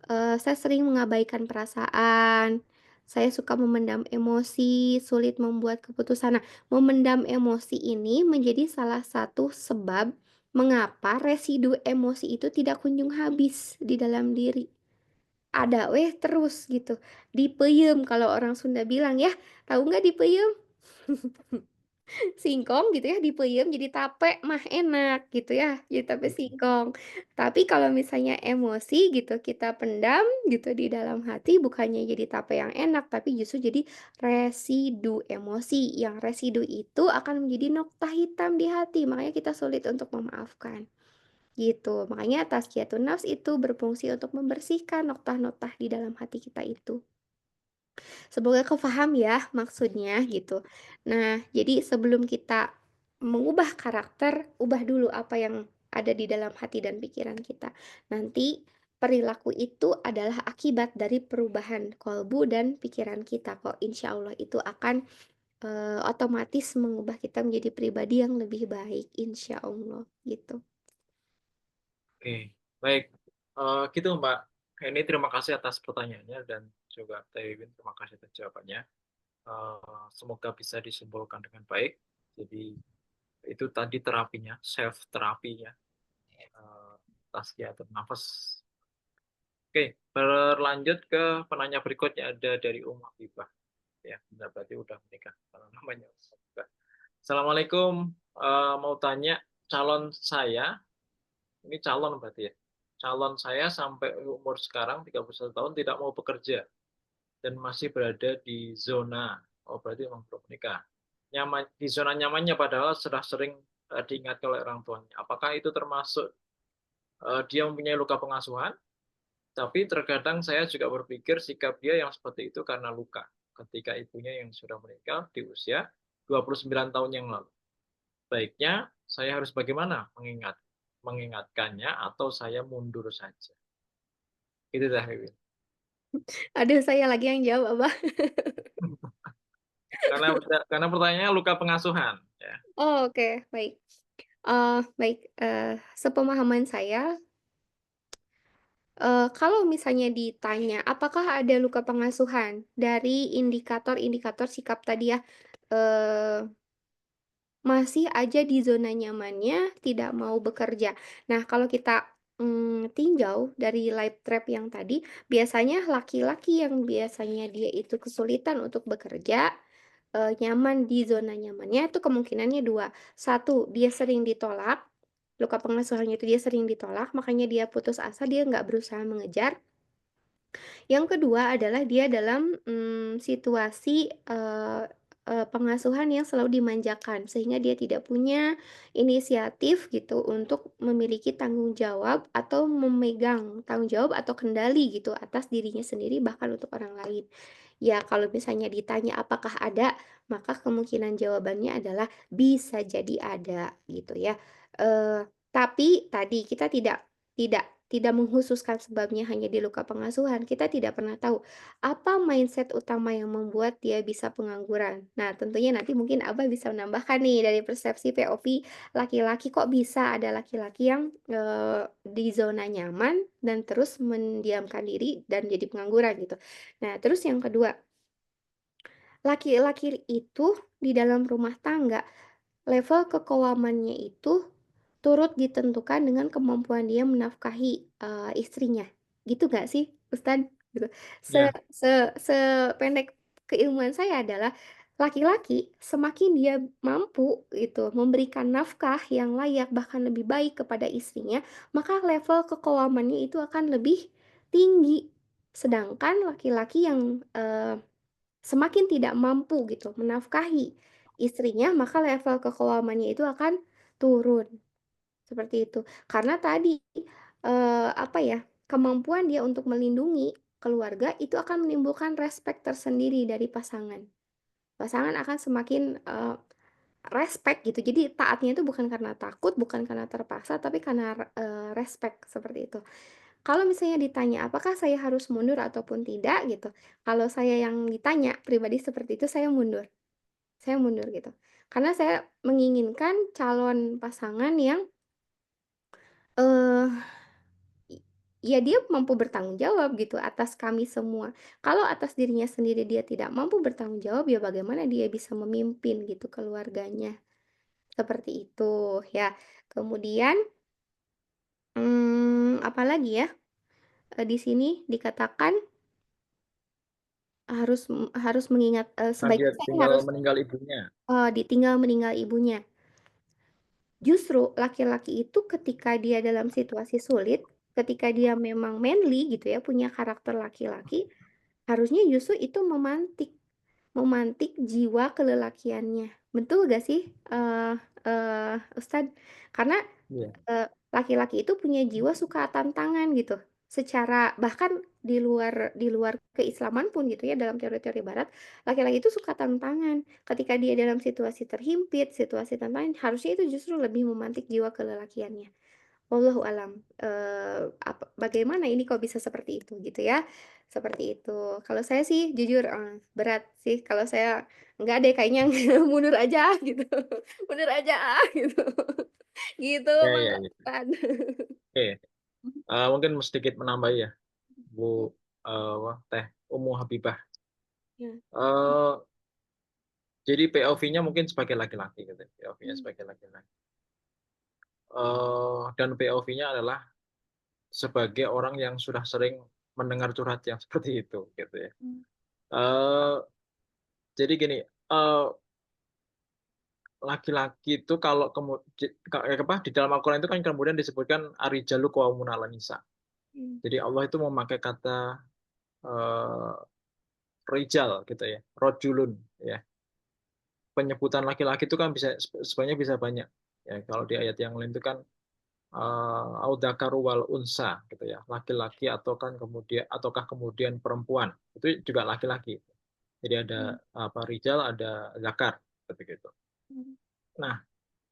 saya sering mengabaikan perasaan. Saya suka memendam emosi, sulit membuat keputusan. Nah, memendam emosi ini menjadi salah satu sebab mengapa residu emosi itu tidak kunjung habis di dalam diri, ada weh terus gitu, dipeyem kalau orang Sunda bilang ya, tahu nggak dipeyem? Singkong gitu ya, dipeyem jadi tape mah enak gitu ya, jadi tape singkong. Tapi kalau misalnya emosi gitu kita pendam gitu di dalam hati, bukannya jadi tape yang enak tapi justru jadi residu emosi, yang residu itu akan menjadi noktah hitam di hati, makanya kita sulit untuk memaafkan gitu. Makanya tazkiyatun nafs itu berfungsi untuk membersihkan noktah-noktah di dalam hati kita itu. Semoga kau ya maksudnya gitu. Nah, jadi sebelum kita mengubah karakter, ubah dulu apa yang ada di dalam hati dan pikiran kita. Nanti perilaku itu adalah akibat dari perubahan kolbu dan pikiran kita kok. Insya Allah itu akan otomatis mengubah kita menjadi pribadi yang lebih baik, insya Allah gitu. Oke, baik. Gitu Mbak. Ini terima kasih atas pertanyaannya dan juga Teh Wiwin terima kasih atas jawabannya. Semoga bisa disimpulkan dengan baik. Jadi itu tadi terapinya, self terapinya, taskia atau nafas. Oke, berlanjut ke penanya berikutnya ada dari Habibah. Ya, benar berarti udah menikah. Kalau namanya Habibah. Assalamualaikum, mau tanya calon saya, ini calon berarti ya. Calon saya sampai umur sekarang 31 tahun tidak mau bekerja dan masih berada di zona, oh berarti memang belum menikah. Nyaman, di zona nyamannya padahal sudah sering diingat oleh orang tuanya. Apakah itu termasuk dia mempunyai luka pengasuhan? Tapi terkadang saya juga berpikir sikap dia yang seperti itu karena luka ketika ibunya yang sudah meninggal di usia 29 tahun yang lalu. Baiknya saya harus bagaimana mengingatkannya atau saya mundur saja. Itu dah Wiwin. Aduh, saya lagi yang jawab, Abah. Karena karena pertanyaannya luka pengasuhan ya. Oh, oke, baik. Baik, sepemahaman saya, kalau misalnya ditanya, apakah ada luka pengasuhan dari indikator-indikator sikap tadi ya, eee masih aja di zona nyamannya, tidak mau bekerja. Nah, kalau kita, tinjau dari life trap yang tadi, biasanya laki-laki yang biasanya dia itu kesulitan untuk bekerja, nyaman di zona nyamannya itu kemungkinannya 2. Satu, dia sering ditolak, luka pengasuhannya itu dia sering ditolak, makanya dia putus asa, dia nggak berusaha mengejar. Yang kedua adalah dia dalam, situasi, pengasuhan yang selalu dimanjakan, sehingga dia tidak punya inisiatif gitu untuk memiliki tanggung jawab atau memegang tanggung jawab atau kendali gitu atas dirinya sendiri, bahkan untuk orang lain. Ya, kalau misalnya ditanya apakah ada, maka kemungkinan jawabannya adalah bisa jadi ada gitu ya. Tapi tadi kita tidak mengkhususkan sebabnya hanya di luka pengasuhan, kita tidak pernah tahu apa mindset utama yang membuat dia bisa pengangguran. Nah, tentunya nanti mungkin Abah bisa menambahkan nih dari persepsi POV laki-laki, kok bisa ada laki-laki yang, di zona nyaman dan terus mendiamkan diri dan jadi pengangguran gitu. Nah, terus yang kedua, laki-laki itu di dalam rumah tangga, level kekewamannya itu turut ditentukan dengan kemampuan dia menafkahi, istrinya. Gitu nggak sih, Ustadz? Gitu. Se Ya, se Sependek keilmuan saya adalah laki-laki semakin dia mampu gitu memberikan nafkah yang layak bahkan lebih baik kepada istrinya, maka level kekewamannya itu akan lebih tinggi. Sedangkan laki-laki yang, semakin tidak mampu gitu menafkahi istrinya, maka level kekewamannya itu akan turun, seperti itu. Karena tadi, apa ya, kemampuan dia untuk melindungi keluarga itu akan menimbulkan respek tersendiri dari pasangan. Pasangan akan semakin, respek gitu. Jadi taatnya itu bukan karena takut, bukan karena terpaksa, tapi karena, respek, seperti itu. Kalau misalnya ditanya, apakah saya harus mundur ataupun tidak gitu, kalau saya yang ditanya pribadi seperti itu, saya mundur gitu. Karena saya menginginkan calon pasangan yang, eee, i ya dia mampu bertanggung jawab gitu atas kami semua. Kalau atas dirinya sendiri dia tidak mampu bertanggung jawab, ya bagaimana dia bisa memimpin gitu keluarganya, seperti itu ya. Kemudian, apalagi ya, di sini dikatakan harus mengingat, dia sebaiknya saya tinggal harus, meninggal ibunya. ditinggal meninggal ibunya. Justru laki-laki itu ketika dia dalam situasi sulit, ketika dia memang manly gitu ya, punya karakter laki-laki, harusnya justru itu memantik memantik jiwa kelelakiannya. Betul gak sih, Ustadz? Karena Iya. laki-laki itu punya jiwa suka tantangan gitu, secara bahkan di luar keislaman pun gitu ya, dalam teori-teori barat, laki-laki itu suka tantangan. Ketika dia dalam situasi terhimpit, situasi tantangan, harusnya itu justru lebih memantik jiwa kelelakiannya. Wallahu alam, bagaimana ini kok bisa seperti itu gitu ya, seperti itu. Kalau saya sih jujur, berat sih kalau saya, "Enggak deh kayaknya mundur aja," gitu, "mundur aja ah," gitu. Gitu Ya, Mas ya, ya. Afan. Oke. Mungkin sedikit menambah ya, Bu Teh Umu Habibah. Ya. Eh, jadi POV-nya mungkin sebagai laki-laki gitu, POV-nya Mmm, sebagai laki-laki. Dan POV-nya adalah sebagai orang yang sudah sering mendengar curhat yang seperti itu, gitu ya. mmm, Eh, jadi gini, eh, laki-laki itu kalau kemudian apa di dalam Al-Quran itu kan kemudian disebutkan arijalu qawwamun 'alan nisa. mmm, Jadi Allah itu memakai kata eh, rijal gitu ya, rojulun ya. Penyebutan laki-laki itu kan bisa sebenarnya bisa banyak. Ya, kalau di ayat yang lain itu kan audakaru wal unsa gitu ya, laki-laki atau kan kemudian ataukah kemudian perempuan. Itu juga laki-laki. Jadi ada mmm, apa rijal, ada zakar seperti itu. mmm, Nah,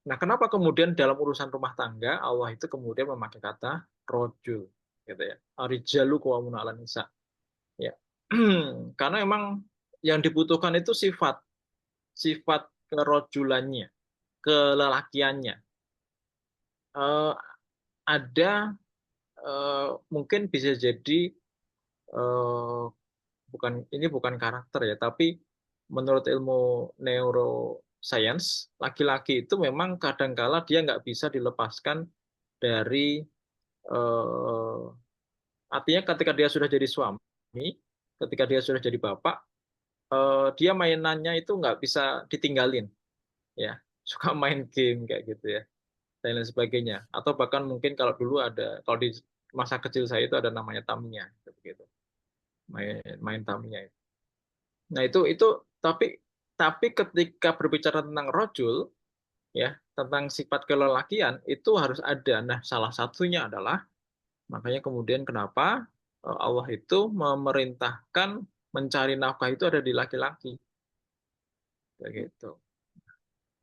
nah kenapa kemudian dalam urusan rumah tangga Allah itu kemudian memakai kata rojul gitu ya. Arijalu qawwamun 'alan nisa. Ya. Karena emang yang dibutuhkan itu sifat sifat kerojulannya, kelelakiannya. Eh, ada mungkin bisa jadi eh, bukan karakter ya, tapi menurut ilmu neuroscience, laki-laki itu memang kadangkala dia nggak bisa dilepaskan dari eh, artinya ketika dia sudah jadi suami, ketika dia sudah jadi bapak, dia mainannya itu nggak bisa ditinggalin, ya, suka main game kayak gitu ya, dan lain sebagainya. Atau bahkan mungkin kalau di masa kecil saya itu ada namanya Tamiya, gitu, main main Tamiya. Nah itu tapi ketika berbicara tentang rojul ya tentang sifat kelelakian itu harus ada. Nah salah satunya adalah makanya kemudian kenapa Allah itu memerintahkan mencari nafkah itu ada di laki-laki begitu.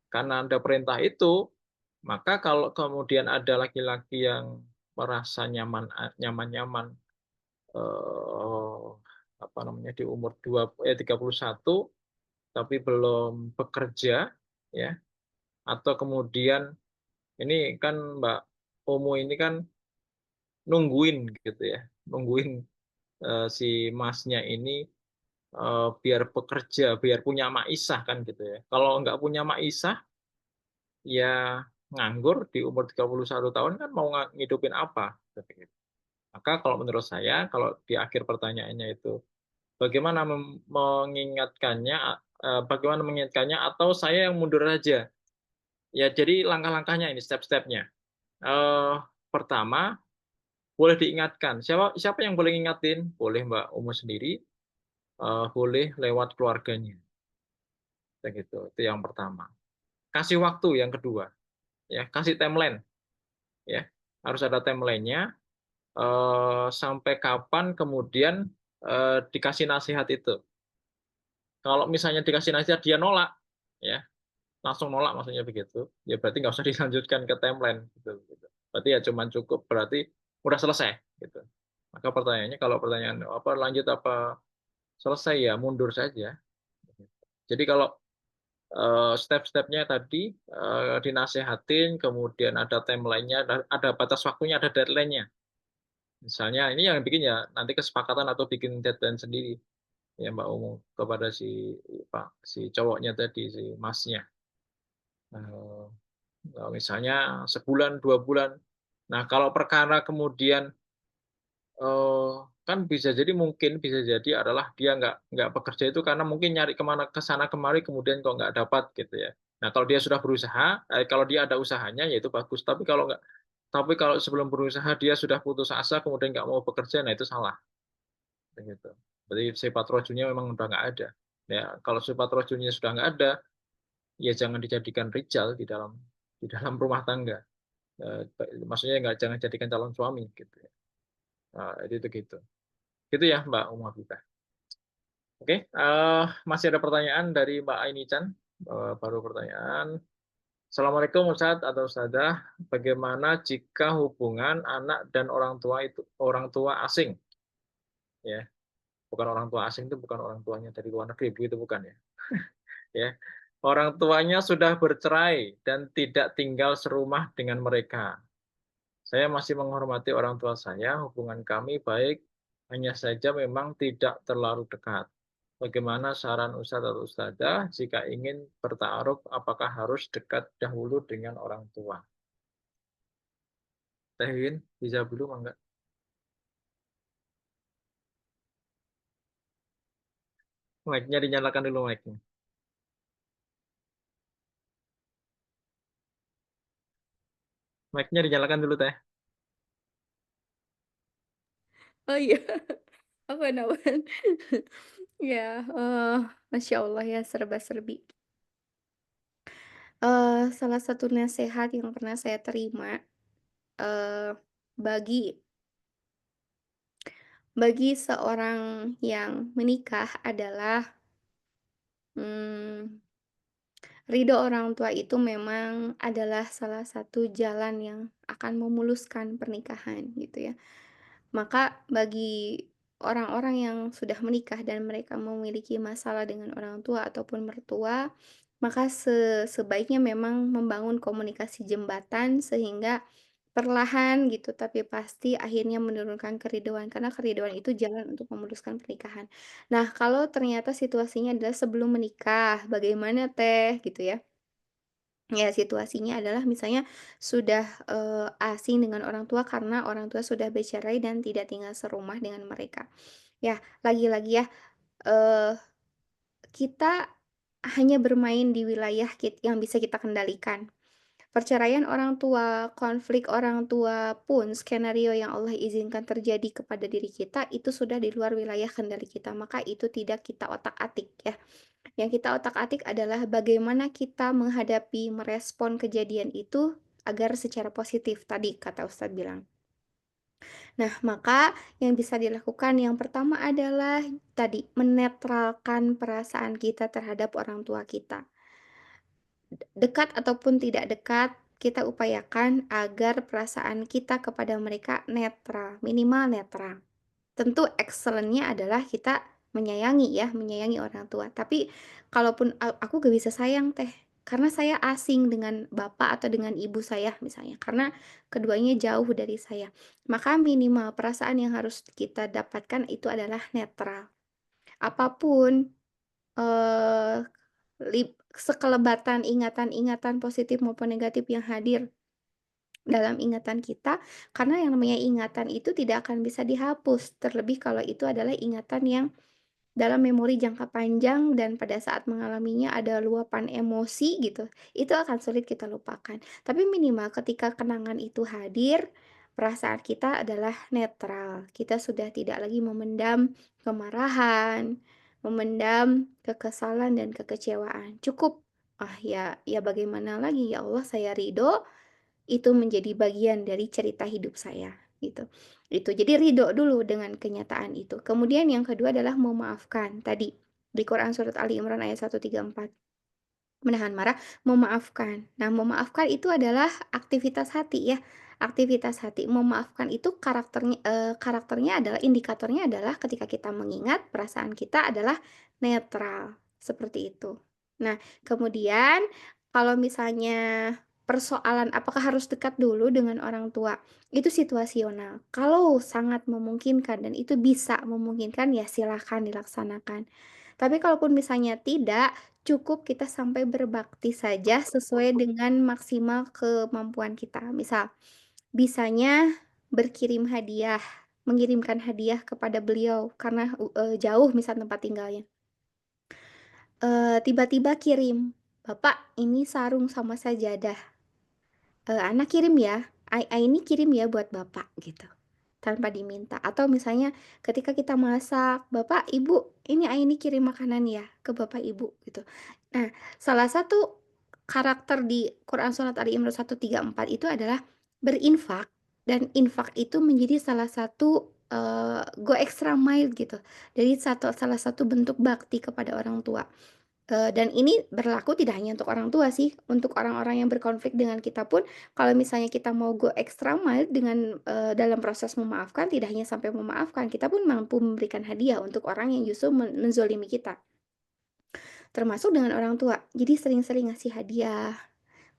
Karena ada perintah itu, maka kalau kemudian ada laki-laki yang merasa nyaman-nyaman eh, apa namanya di umur 31 tapi belum bekerja ya atau kemudian ini kan Mbak Omo ini kan nungguin gitu ya nungguin si masnya ini biar bekerja biar punya maisah kan gitu ya kalau nggak punya maisah ya nganggur di umur 31 tahun kan mau ngidupin apa gitu. Maka kalau menurut saya kalau di akhir pertanyaannya itu bagaimana mengingatkannya bagaimana mengingatkannya atau saya yang mundur aja. Ya, jadi langkah-langkahnya ini step-stepnya. Eh, Pertama, boleh diingatkan. Siapa siapa yang boleh ngingatin? Boleh Mbak Umu sendiri, boleh lewat keluarganya. Kayak gitu. Itu yang pertama. Kasih waktu yang kedua, ya, kasih timeline, ya. Harus ada timelinenya sampai kapan kemudian dikasih nasihat itu. Kalau misalnya dikasih nasihat dia nolak, ya, langsung nolak maksudnya begitu, ya berarti nggak usah dilanjutkan ke timeline gitu, gitu. Berarti ya cuman cukup berarti udah selesai gitu. Maka pertanyaannya kalau pertanyaan apa lanjut apa selesai ya mundur saja. Jadi kalau step-stepnya tadi dinasehatin, kemudian ada timelinenya, ada batas waktunya, ada deadline-nya. Misalnya ini yang bikin ya nanti kesepakatan atau bikin deadline sendiri ya Mbak Umu kepada si cowoknya tadi si masnya. Eh, Misalnya sebulan, 2 bulan. Nah, kalau perkara kemudian eh, kan bisa jadi mungkin bisa jadi adalah dia nggak bekerja itu karena mungkin nyari kemana ke sana kemari kemudian kok nggak dapat gitu ya. Nah, kalau dia sudah berusaha, kalau dia ada usahanya ya itu bagus. Tapi kalau sebelum berusaha dia sudah putus asa kemudian nggak mau bekerja, nah itu salah. Gitu. Berarti sifat rojunya memang udah nggak ada. Ya, kalau sifat rojunya sudah nggak ada, ya jangan dijadikan rijal di dalam rumah tangga. Maksudnya nggak jangan jadikan calon suami gitu ya. Nah, itu gitu. Gitu ya Mbak Umar Habibah. Oke, masih ada pertanyaan dari Mbak Aini Chan. Baru pertanyaan. Assalamualaikum Ustadz atau Ustadzah. Bagaimana jika hubungan anak dan orang tua itu orang tua asing, ya? Bukan orang tua asing itu bukan orang tuanya dari luar negeri, begitu bukan ya? Ya. Orang tuanya sudah bercerai dan tidak tinggal serumah dengan mereka. Saya masih menghormati orang tua saya, hubungan kami baik, hanya saja memang tidak terlalu dekat. Bagaimana saran Ustadz atau Ustadzah jika ingin bertaaruf apakah harus dekat dahulu dengan orang tua? Teh Win, bisa dulu enggak? Mic-nya dinyalakan dulu mic-nya. Mic-nya dinyalakan dulu Teh. Oh iya, apa nawan? Ya, Masya Allah ya serba-serbi. Salah satu nasihat yang pernah saya terima, eee, bagi seorang yang menikah adalah, mmm, ridho orang tua itu memang adalah salah satu jalan yang akan memuluskan pernikahan gitu ya. Maka bagi orang-orang yang sudah menikah dan mereka memiliki masalah dengan orang tua ataupun mertua, maka sebaiknya memang membangun komunikasi jembatan sehingga perlahan gitu tapi pasti akhirnya menurunkan keriduan karena keriduan itu jalan untuk memuluskan pernikahan. Nah, kalau ternyata situasinya adalah sebelum menikah, bagaimana Teh gitu ya? Ya, situasinya adalah misalnya sudah, asing dengan orang tua karena orang tua sudah bercerai dan tidak tinggal serumah dengan mereka. Ya, lagi-lagi ya, eee, kita hanya bermain di wilayah yang bisa kita kendalikan. Perceraian orang tua, konflik orang tua pun skenario yang Allah izinkan terjadi kepada diri kita itu sudah di luar wilayah kendali kita, maka itu tidak kita otak-atik ya. Yang kita otak-atik adalah bagaimana kita menghadapi, merespon kejadian itu agar secara positif tadi kata Ustadz bilang. Nah, maka yang bisa dilakukan yang pertama adalah tadi menetralkan perasaan kita terhadap orang tua kita. Dekat ataupun tidak dekat, kita upayakan agar perasaan kita kepada mereka netral, minimal netral. Tentu excellent-nya adalah kita menyayangi ya, menyayangi orang tua. Tapi kalaupun aku gak bisa sayang Teh, karena saya asing dengan bapak atau dengan ibu saya misalnya, karena keduanya jauh dari saya. Maka minimal perasaan yang harus kita dapatkan itu adalah netral. Apapun, eee, sekelebatan ingatan-ingatan positif maupun negatif yang hadir dalam ingatan kita, karena yang namanya ingatan itu tidak akan bisa dihapus, terlebih kalau itu adalah ingatan yang dalam memori jangka panjang dan pada saat mengalaminya ada luapan emosi gitu, itu akan sulit kita lupakan. Tapi minimal ketika kenangan itu hadir, perasaan kita adalah netral. Kita sudah tidak lagi memendam kemarahan, memendam kekesalan dan kekecewaan. Cukup, "Ah, ya bagaimana lagi, ya Allah saya ridho itu menjadi bagian dari cerita hidup saya, gitu. Itu, jadi ridho dulu dengan kenyataan itu. Kemudian yang kedua adalah memaafkan. Tadi, di Quran surat Ali Imran ayat 134, menahan marah, memaafkan. Nah, memaafkan itu adalah aktivitas hati ya, aktivitas hati. Memaafkan itu karakternya adalah indikatornya adalah ketika kita mengingat, perasaan kita adalah netral, seperti itu. Nah, kemudian kalau misalnya persoalan apakah harus dekat dulu dengan orang tua, itu situasional. Kalau sangat memungkinkan dan itu bisa memungkinkan, ya silahkan dilaksanakan. Tapi kalaupun misalnya tidak, cukup kita sampai berbakti saja sesuai dengan maksimal kemampuan kita. Misal, bisanya berkirim hadiah, mengirimkan hadiah kepada beliau karena, jauh misal tempat tinggalnya. Tiba-tiba kirim, "Bapak, ini sarung sama sajadah, Ana kirim ya, ini kirim ya buat Bapak," gitu. Tanpa diminta. Atau misalnya ketika kita masak, "Bapak, Ibu, ini Aini kirim makanan ya ke Bapak, Ibu," gitu. Nah, salah satu karakter di Quran Surat Ali Imran 134 itu adalah berinfak, dan infak itu menjadi salah satu, go extra mile gitu. Jadi salah satu bentuk bakti kepada orang tua. Dan ini berlaku tidak hanya untuk orang tua sih, untuk orang-orang yang berkonflik dengan kita pun, kalau misalnya kita mau go extra mile dengan, dalam proses memaafkan, tidak hanya sampai memaafkan, kita pun mampu memberikan hadiah untuk orang yang justru menzolimi kita, termasuk dengan orang tua. Jadi sering-sering ngasih hadiah.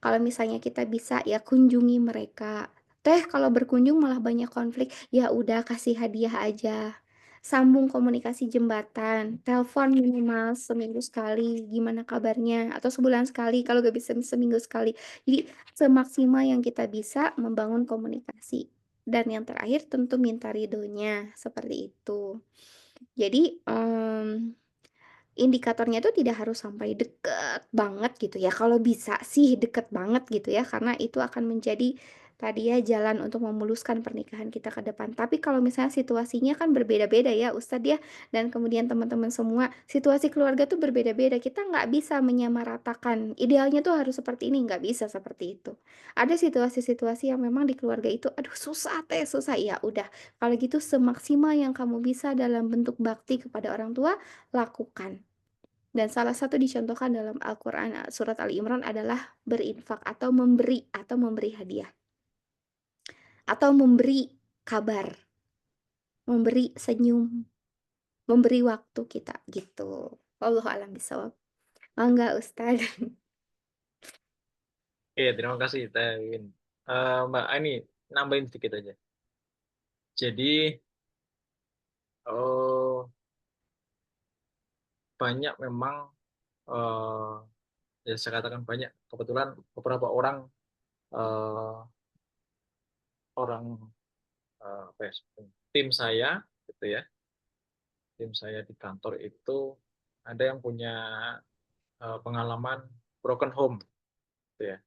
Kalau misalnya kita bisa ya kunjungi mereka. Teh kalau berkunjung malah banyak konflik, ya udah kasih hadiah aja. Sambung komunikasi jembatan, telepon minimal seminggu sekali, gimana kabarnya? Atau sebulan sekali, kalau gak bisa seminggu sekali. Jadi semaksimal yang kita bisa membangun komunikasi. Dan yang terakhir tentu minta ridhonya, seperti itu. Jadi, indikatornya itu tidak harus sampai deket banget gitu ya, kalau bisa sih deket banget gitu ya, karena itu akan menjadi tadi ya jalan untuk memuluskan pernikahan kita ke depan. Tapi kalau misalnya situasinya kan berbeda-beda ya Ustadz ya, dan kemudian teman-teman semua, situasi keluarga tuh berbeda-beda, kita nggak bisa menyamaratakan, idealnya tuh harus seperti ini, nggak bisa seperti itu. Ada situasi-situasi yang memang di keluarga itu, aduh susah teh, susah, ya udah, kalau gitu semaksimal yang kamu bisa dalam bentuk bakti kepada orang tua, lakukan. Dan salah satu dicontohkan dalam Al-Quran surat Ali Imran adalah berinfak atau memberi hadiah atau memberi kabar, memberi senyum, memberi waktu kita gitu. Wallahu a'lam bishawab. Mangga Ustaz. Oke, terima kasih Teh Win. Mbak ini nambahin sedikit aja. Jadi banyak memang eh, ya saya katakan banyak. Kebetulan beberapa orang eh, orang apa ya, tim saya gitu ya, tim saya di kantor itu ada yang punya pengalaman broken home, gitu ya.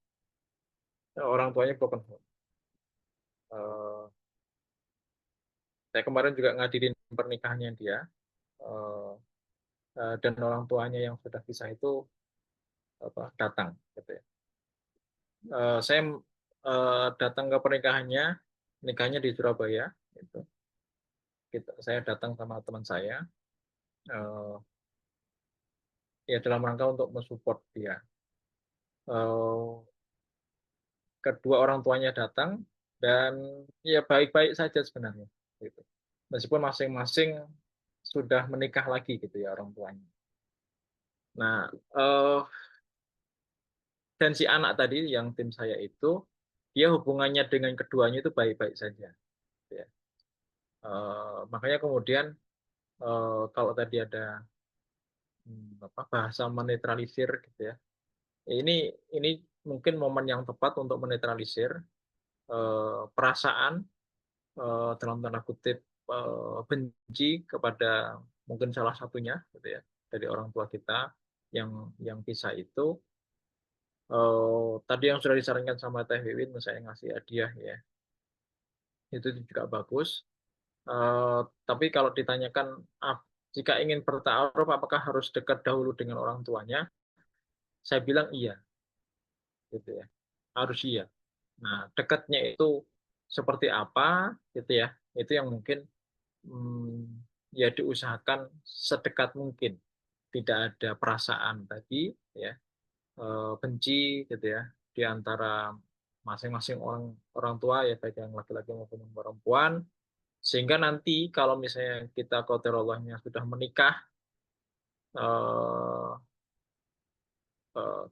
Orang tuanya broken home. Eh, saya kemarin juga ngadirin pernikahannya dia, eh, dan orang tuanya yang sudah pisah itu apa, datang, gitu ya. Saya datang ke pernikahannya, nikahnya di Surabaya, gitu. Saya datang sama teman saya, eh, ya dalam rangka untuk mensupport dia. Eh, Kedua orang tuanya datang dan ya baik-baik saja sebenarnya, gitu. Meskipun masing-masing sudah menikah lagi gitu ya orang tuanya. Nah, dan si anak tadi yang tim saya itu dia hubungannya dengan keduanya itu baik-baik saja, gitu ya. Makanya kemudian kalau tadi ada apa, bahasa menetralisir gitu ya. Ini mungkin momen yang tepat untuk menetralisir perasaan dalam tanda kutip benci kepada mungkin salah satunya gitu ya dari orang tua kita yang pisah itu. Tadi yang sudah disarankan sama Teh Wiwin, saya ngasih hadiah ya, itu juga bagus. Eh, tapi kalau ditanyakan jika ingin bertaaruf apakah harus dekat dahulu dengan orang tuanya, saya bilang iya, gitu ya, harus iya. Nah, dekatnya itu seperti apa, gitu ya, itu yang mungkin ya diusahakan sedekat mungkin, tidak ada perasaan tadi, ya, benci, gitu ya, di antara masing-masing orang orang tua ya baik yang laki-laki maupun yang perempuan, sehingga nanti kalau misalnya kita qadarullah sudah menikah, eh,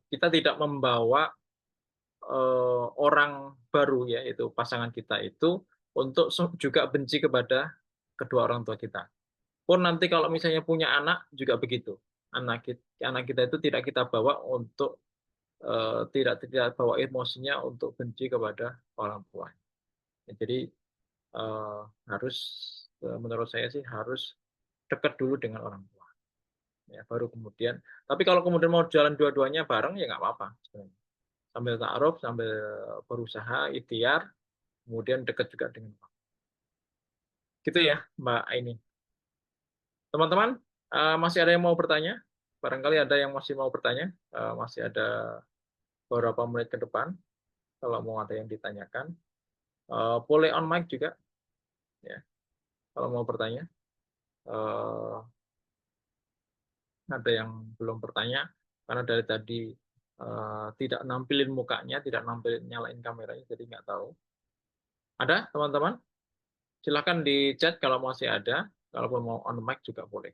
kita tidak membawa orang baru yaitu pasangan kita itu untuk juga benci kepada kedua orang tua kita. Pun nanti kalau misalnya punya anak juga begitu. Anak kita itu tidak kita bawa untuk tidak tidak bawa emosinya untuk benci kepada orang tua. Ya, jadi eh, harus menurut saya sih harus dekat dulu dengan orang tua. Ya, baru kemudian. Tapi kalau kemudian mau jalan dua-duanya bareng ya nggak apa-apa sebenarnya. Sambil ta'aruf, sambil berusaha, ikhtiar, kemudian dekat juga dengan orang. Gitu ya, Mbak Aini. Teman-teman, masih ada yang mau bertanya? Barangkali ada yang masih mau bertanya. Masih ada beberapa menit ke depan. Kalau mau ada yang ditanyakan, boleh on mic juga. Ya, kalau mau bertanya. Eh, Ada yang belum bertanya karena dari tadi tidak nampilin mukanya, tidak nampilin nyalain kameranya, jadi nggak tahu. Ada teman-teman? Silakan di chat kalau masih ada. Kalaupun mau on mic juga boleh.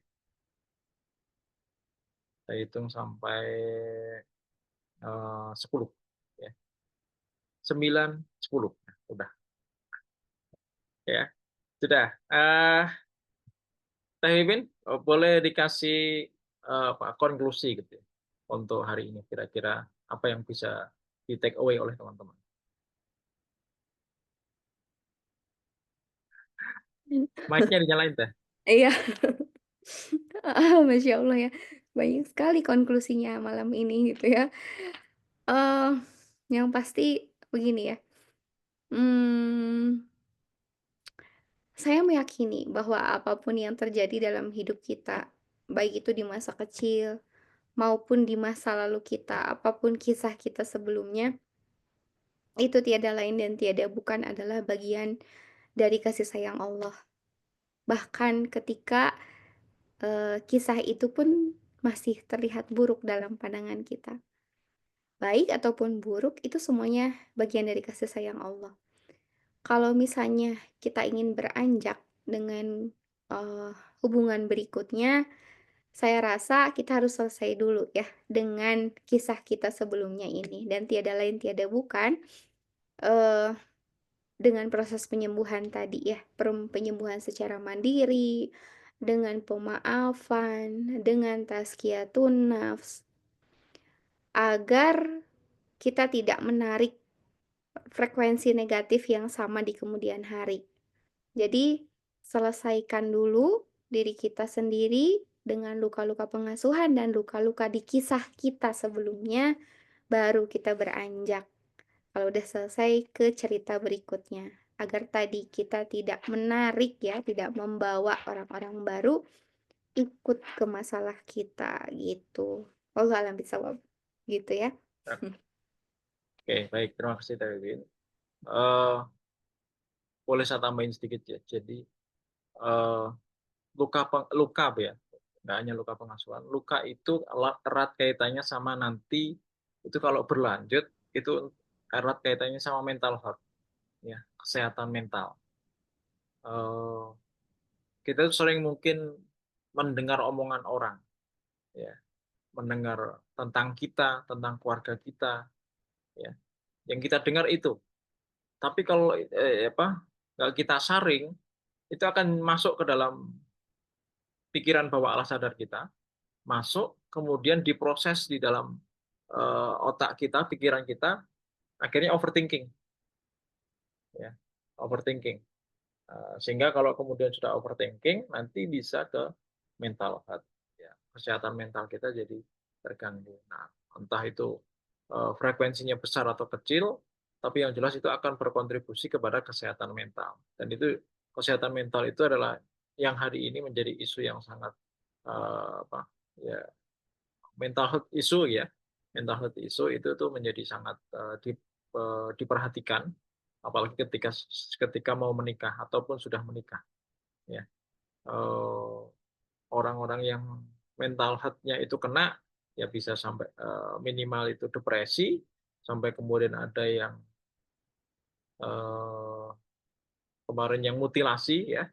Saya hitung sampai 10. Ya. 9, 10. Nah, udah. Ya, sudah. Teh Win, boleh dikasih apa, konklusi gitu ya, untuk hari ini. Kira-kira apa yang bisa di take away oleh teman-teman. Mic-nya dinyalain, Teh. Iya, Masya Allah ya, banyak sekali konklusinya malam ini gitu ya. Eh, yang pasti begini ya, mmm, saya meyakini bahwa apapun yang terjadi dalam hidup kita, baik itu di masa kecil maupun di masa lalu kita, apapun kisah kita sebelumnya, itu tiada lain dan tiada bukan adalah bagian dari kasih sayang Allah. Bahkan ketika, kisah itu pun masih terlihat buruk dalam pandangan kita. Baik ataupun buruk, itu semuanya bagian dari kasih sayang Allah. Kalau misalnya kita ingin beranjak dengan, hubungan berikutnya, saya rasa kita harus selesai dulu ya dengan kisah kita sebelumnya ini dan tiada lain tiada bukan, eee, dengan proses penyembuhan tadi ya, penyembuhan secara mandiri, dengan pemaafan, dengan tazkiyatun nafs, agar kita tidak menarik frekuensi negatif yang sama di kemudian hari. Jadi, selesaikan dulu diri kita sendiri dengan luka-luka pengasuhan dan luka-luka di kisah kita sebelumnya, baru kita beranjak. Kalau udah selesai ke cerita berikutnya. Agar tadi kita tidak menarik ya, tidak membawa orang-orang baru ikut ke masalah kita gitu. Wallahu a'lam bishawab. Gitu ya. Oke, baik. Terima kasih, Teh Win. Eh, boleh saya tambahin sedikit ya. Jadi, eh, luka ya, nggak hanya luka pengasuhan. Luka itu erat kaitannya sama nanti, itu kalau berlanjut, itu erat kaitannya sama mental health, ya, kesehatan mental. Eh, kita tuh sering mungkin mendengar omongan orang, ya, mendengar tentang kita, tentang keluarga kita, ya, yang kita dengar itu. Tapi kalau apa, kalau kita saring, itu akan masuk ke dalam pikiran bawah alas sadar kita, masuk, kemudian diproses di dalam otak kita, pikiran kita, akhirnya overthinking, ya, overthinking. Sehingga kalau kemudian sudah overthinking, nanti bisa ke mental health, ya, kesehatan mental kita jadi terganggu. Nah, entah itu frekuensinya besar atau kecil, tapi yang jelas itu akan berkontribusi kepada kesehatan mental. Dan itu kesehatan mental itu adalah yang hari ini menjadi isu yang sangat apa, ya, mental health issue, ya, mental health issue itu tuh menjadi sangat diperhatikan, apalagi ketika ketika mau menikah ataupun sudah menikah, ya. Eh, orang-orang yang mental health-nya itu kena, ya bisa sampai minimal itu depresi, sampai kemudian ada yang eh, kemarin yang mutilasi, ya,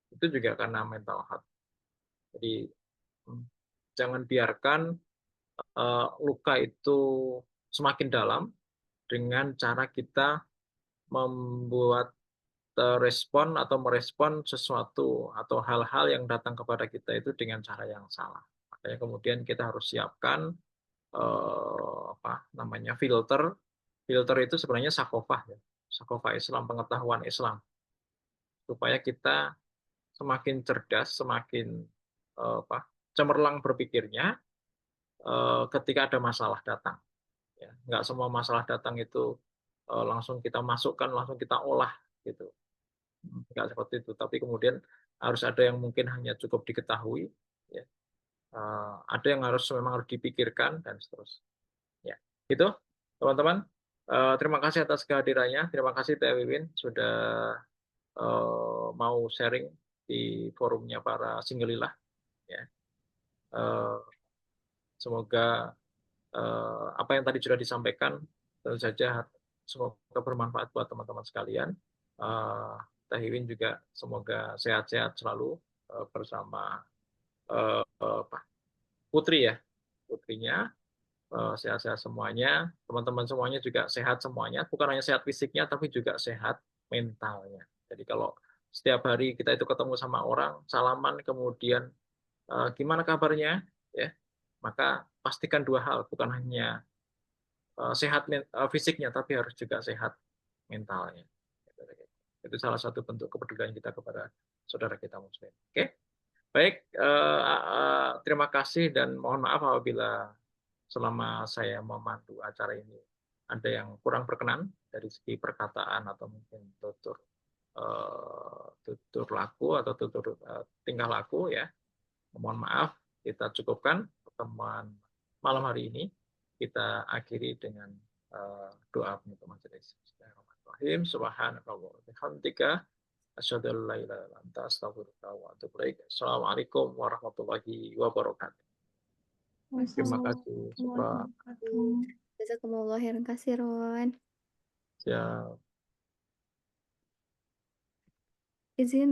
itu juga karena mental health. Jadi hmm, jangan biarkan luka itu semakin dalam dengan cara kita membuat respon atau merespon sesuatu atau hal-hal yang datang kepada kita itu dengan cara yang salah. Makanya kemudian kita harus siapkan apa namanya, filter. Filter itu sebenarnya sakofah, ya. Sakofah Islam, pengetahuan Islam, supaya kita semakin cerdas, semakin apa, cemerlang berpikirnya ketika ada masalah datang. Ya, nggak semua masalah datang itu langsung kita masukkan, langsung kita olah gitu. Nggak seperti itu. Tapi kemudian harus ada yang mungkin hanya cukup diketahui, ya. Ada yang harus memang harus dipikirkan dan seterusnya. Ya, itu teman-teman. Terima kasih atas kehadirannya. Terima kasih Teh Wiwin sudah mau sharing di forumnya para singgelilah. Ya. Semoga apa yang tadi sudah disampaikan tentu saja semoga bermanfaat buat teman-teman sekalian. Teh Iwin juga semoga sehat-sehat selalu bersama Putri ya, putrinya sehat-sehat semuanya, teman-teman semuanya juga sehat semuanya, bukan hanya sehat fisiknya tapi juga sehat mentalnya. Jadi kalau setiap hari kita itu ketemu sama orang, salaman, kemudian gimana kabarnya, ya, maka pastikan dua hal, bukan hanya sehat fisiknya, tapi harus juga sehat mentalnya. Itu salah satu bentuk kepedulian kita kepada saudara kita Muslim. Oke, baik. Terima kasih dan mohon maaf apabila selama saya memandu acara ini ada yang kurang berkenan dari segi perkataan atau mungkin tutur laku atau tutur tingkah laku ya. Mohon maaf, kita cukupkan pertemuan malam hari ini. Kita akhiri dengan doa penutup majelis. Bismillahirrahmanirrahim. Subhanakallah wa bihamdika asyhadu an la ilaha illa anta astaghfiruka wa atubu ilaik. Assalamualaikum warahmatullahi wabarakatuh. Terima kasih. Syukran. Jazakumullah khairan katsiran. Siap. Izin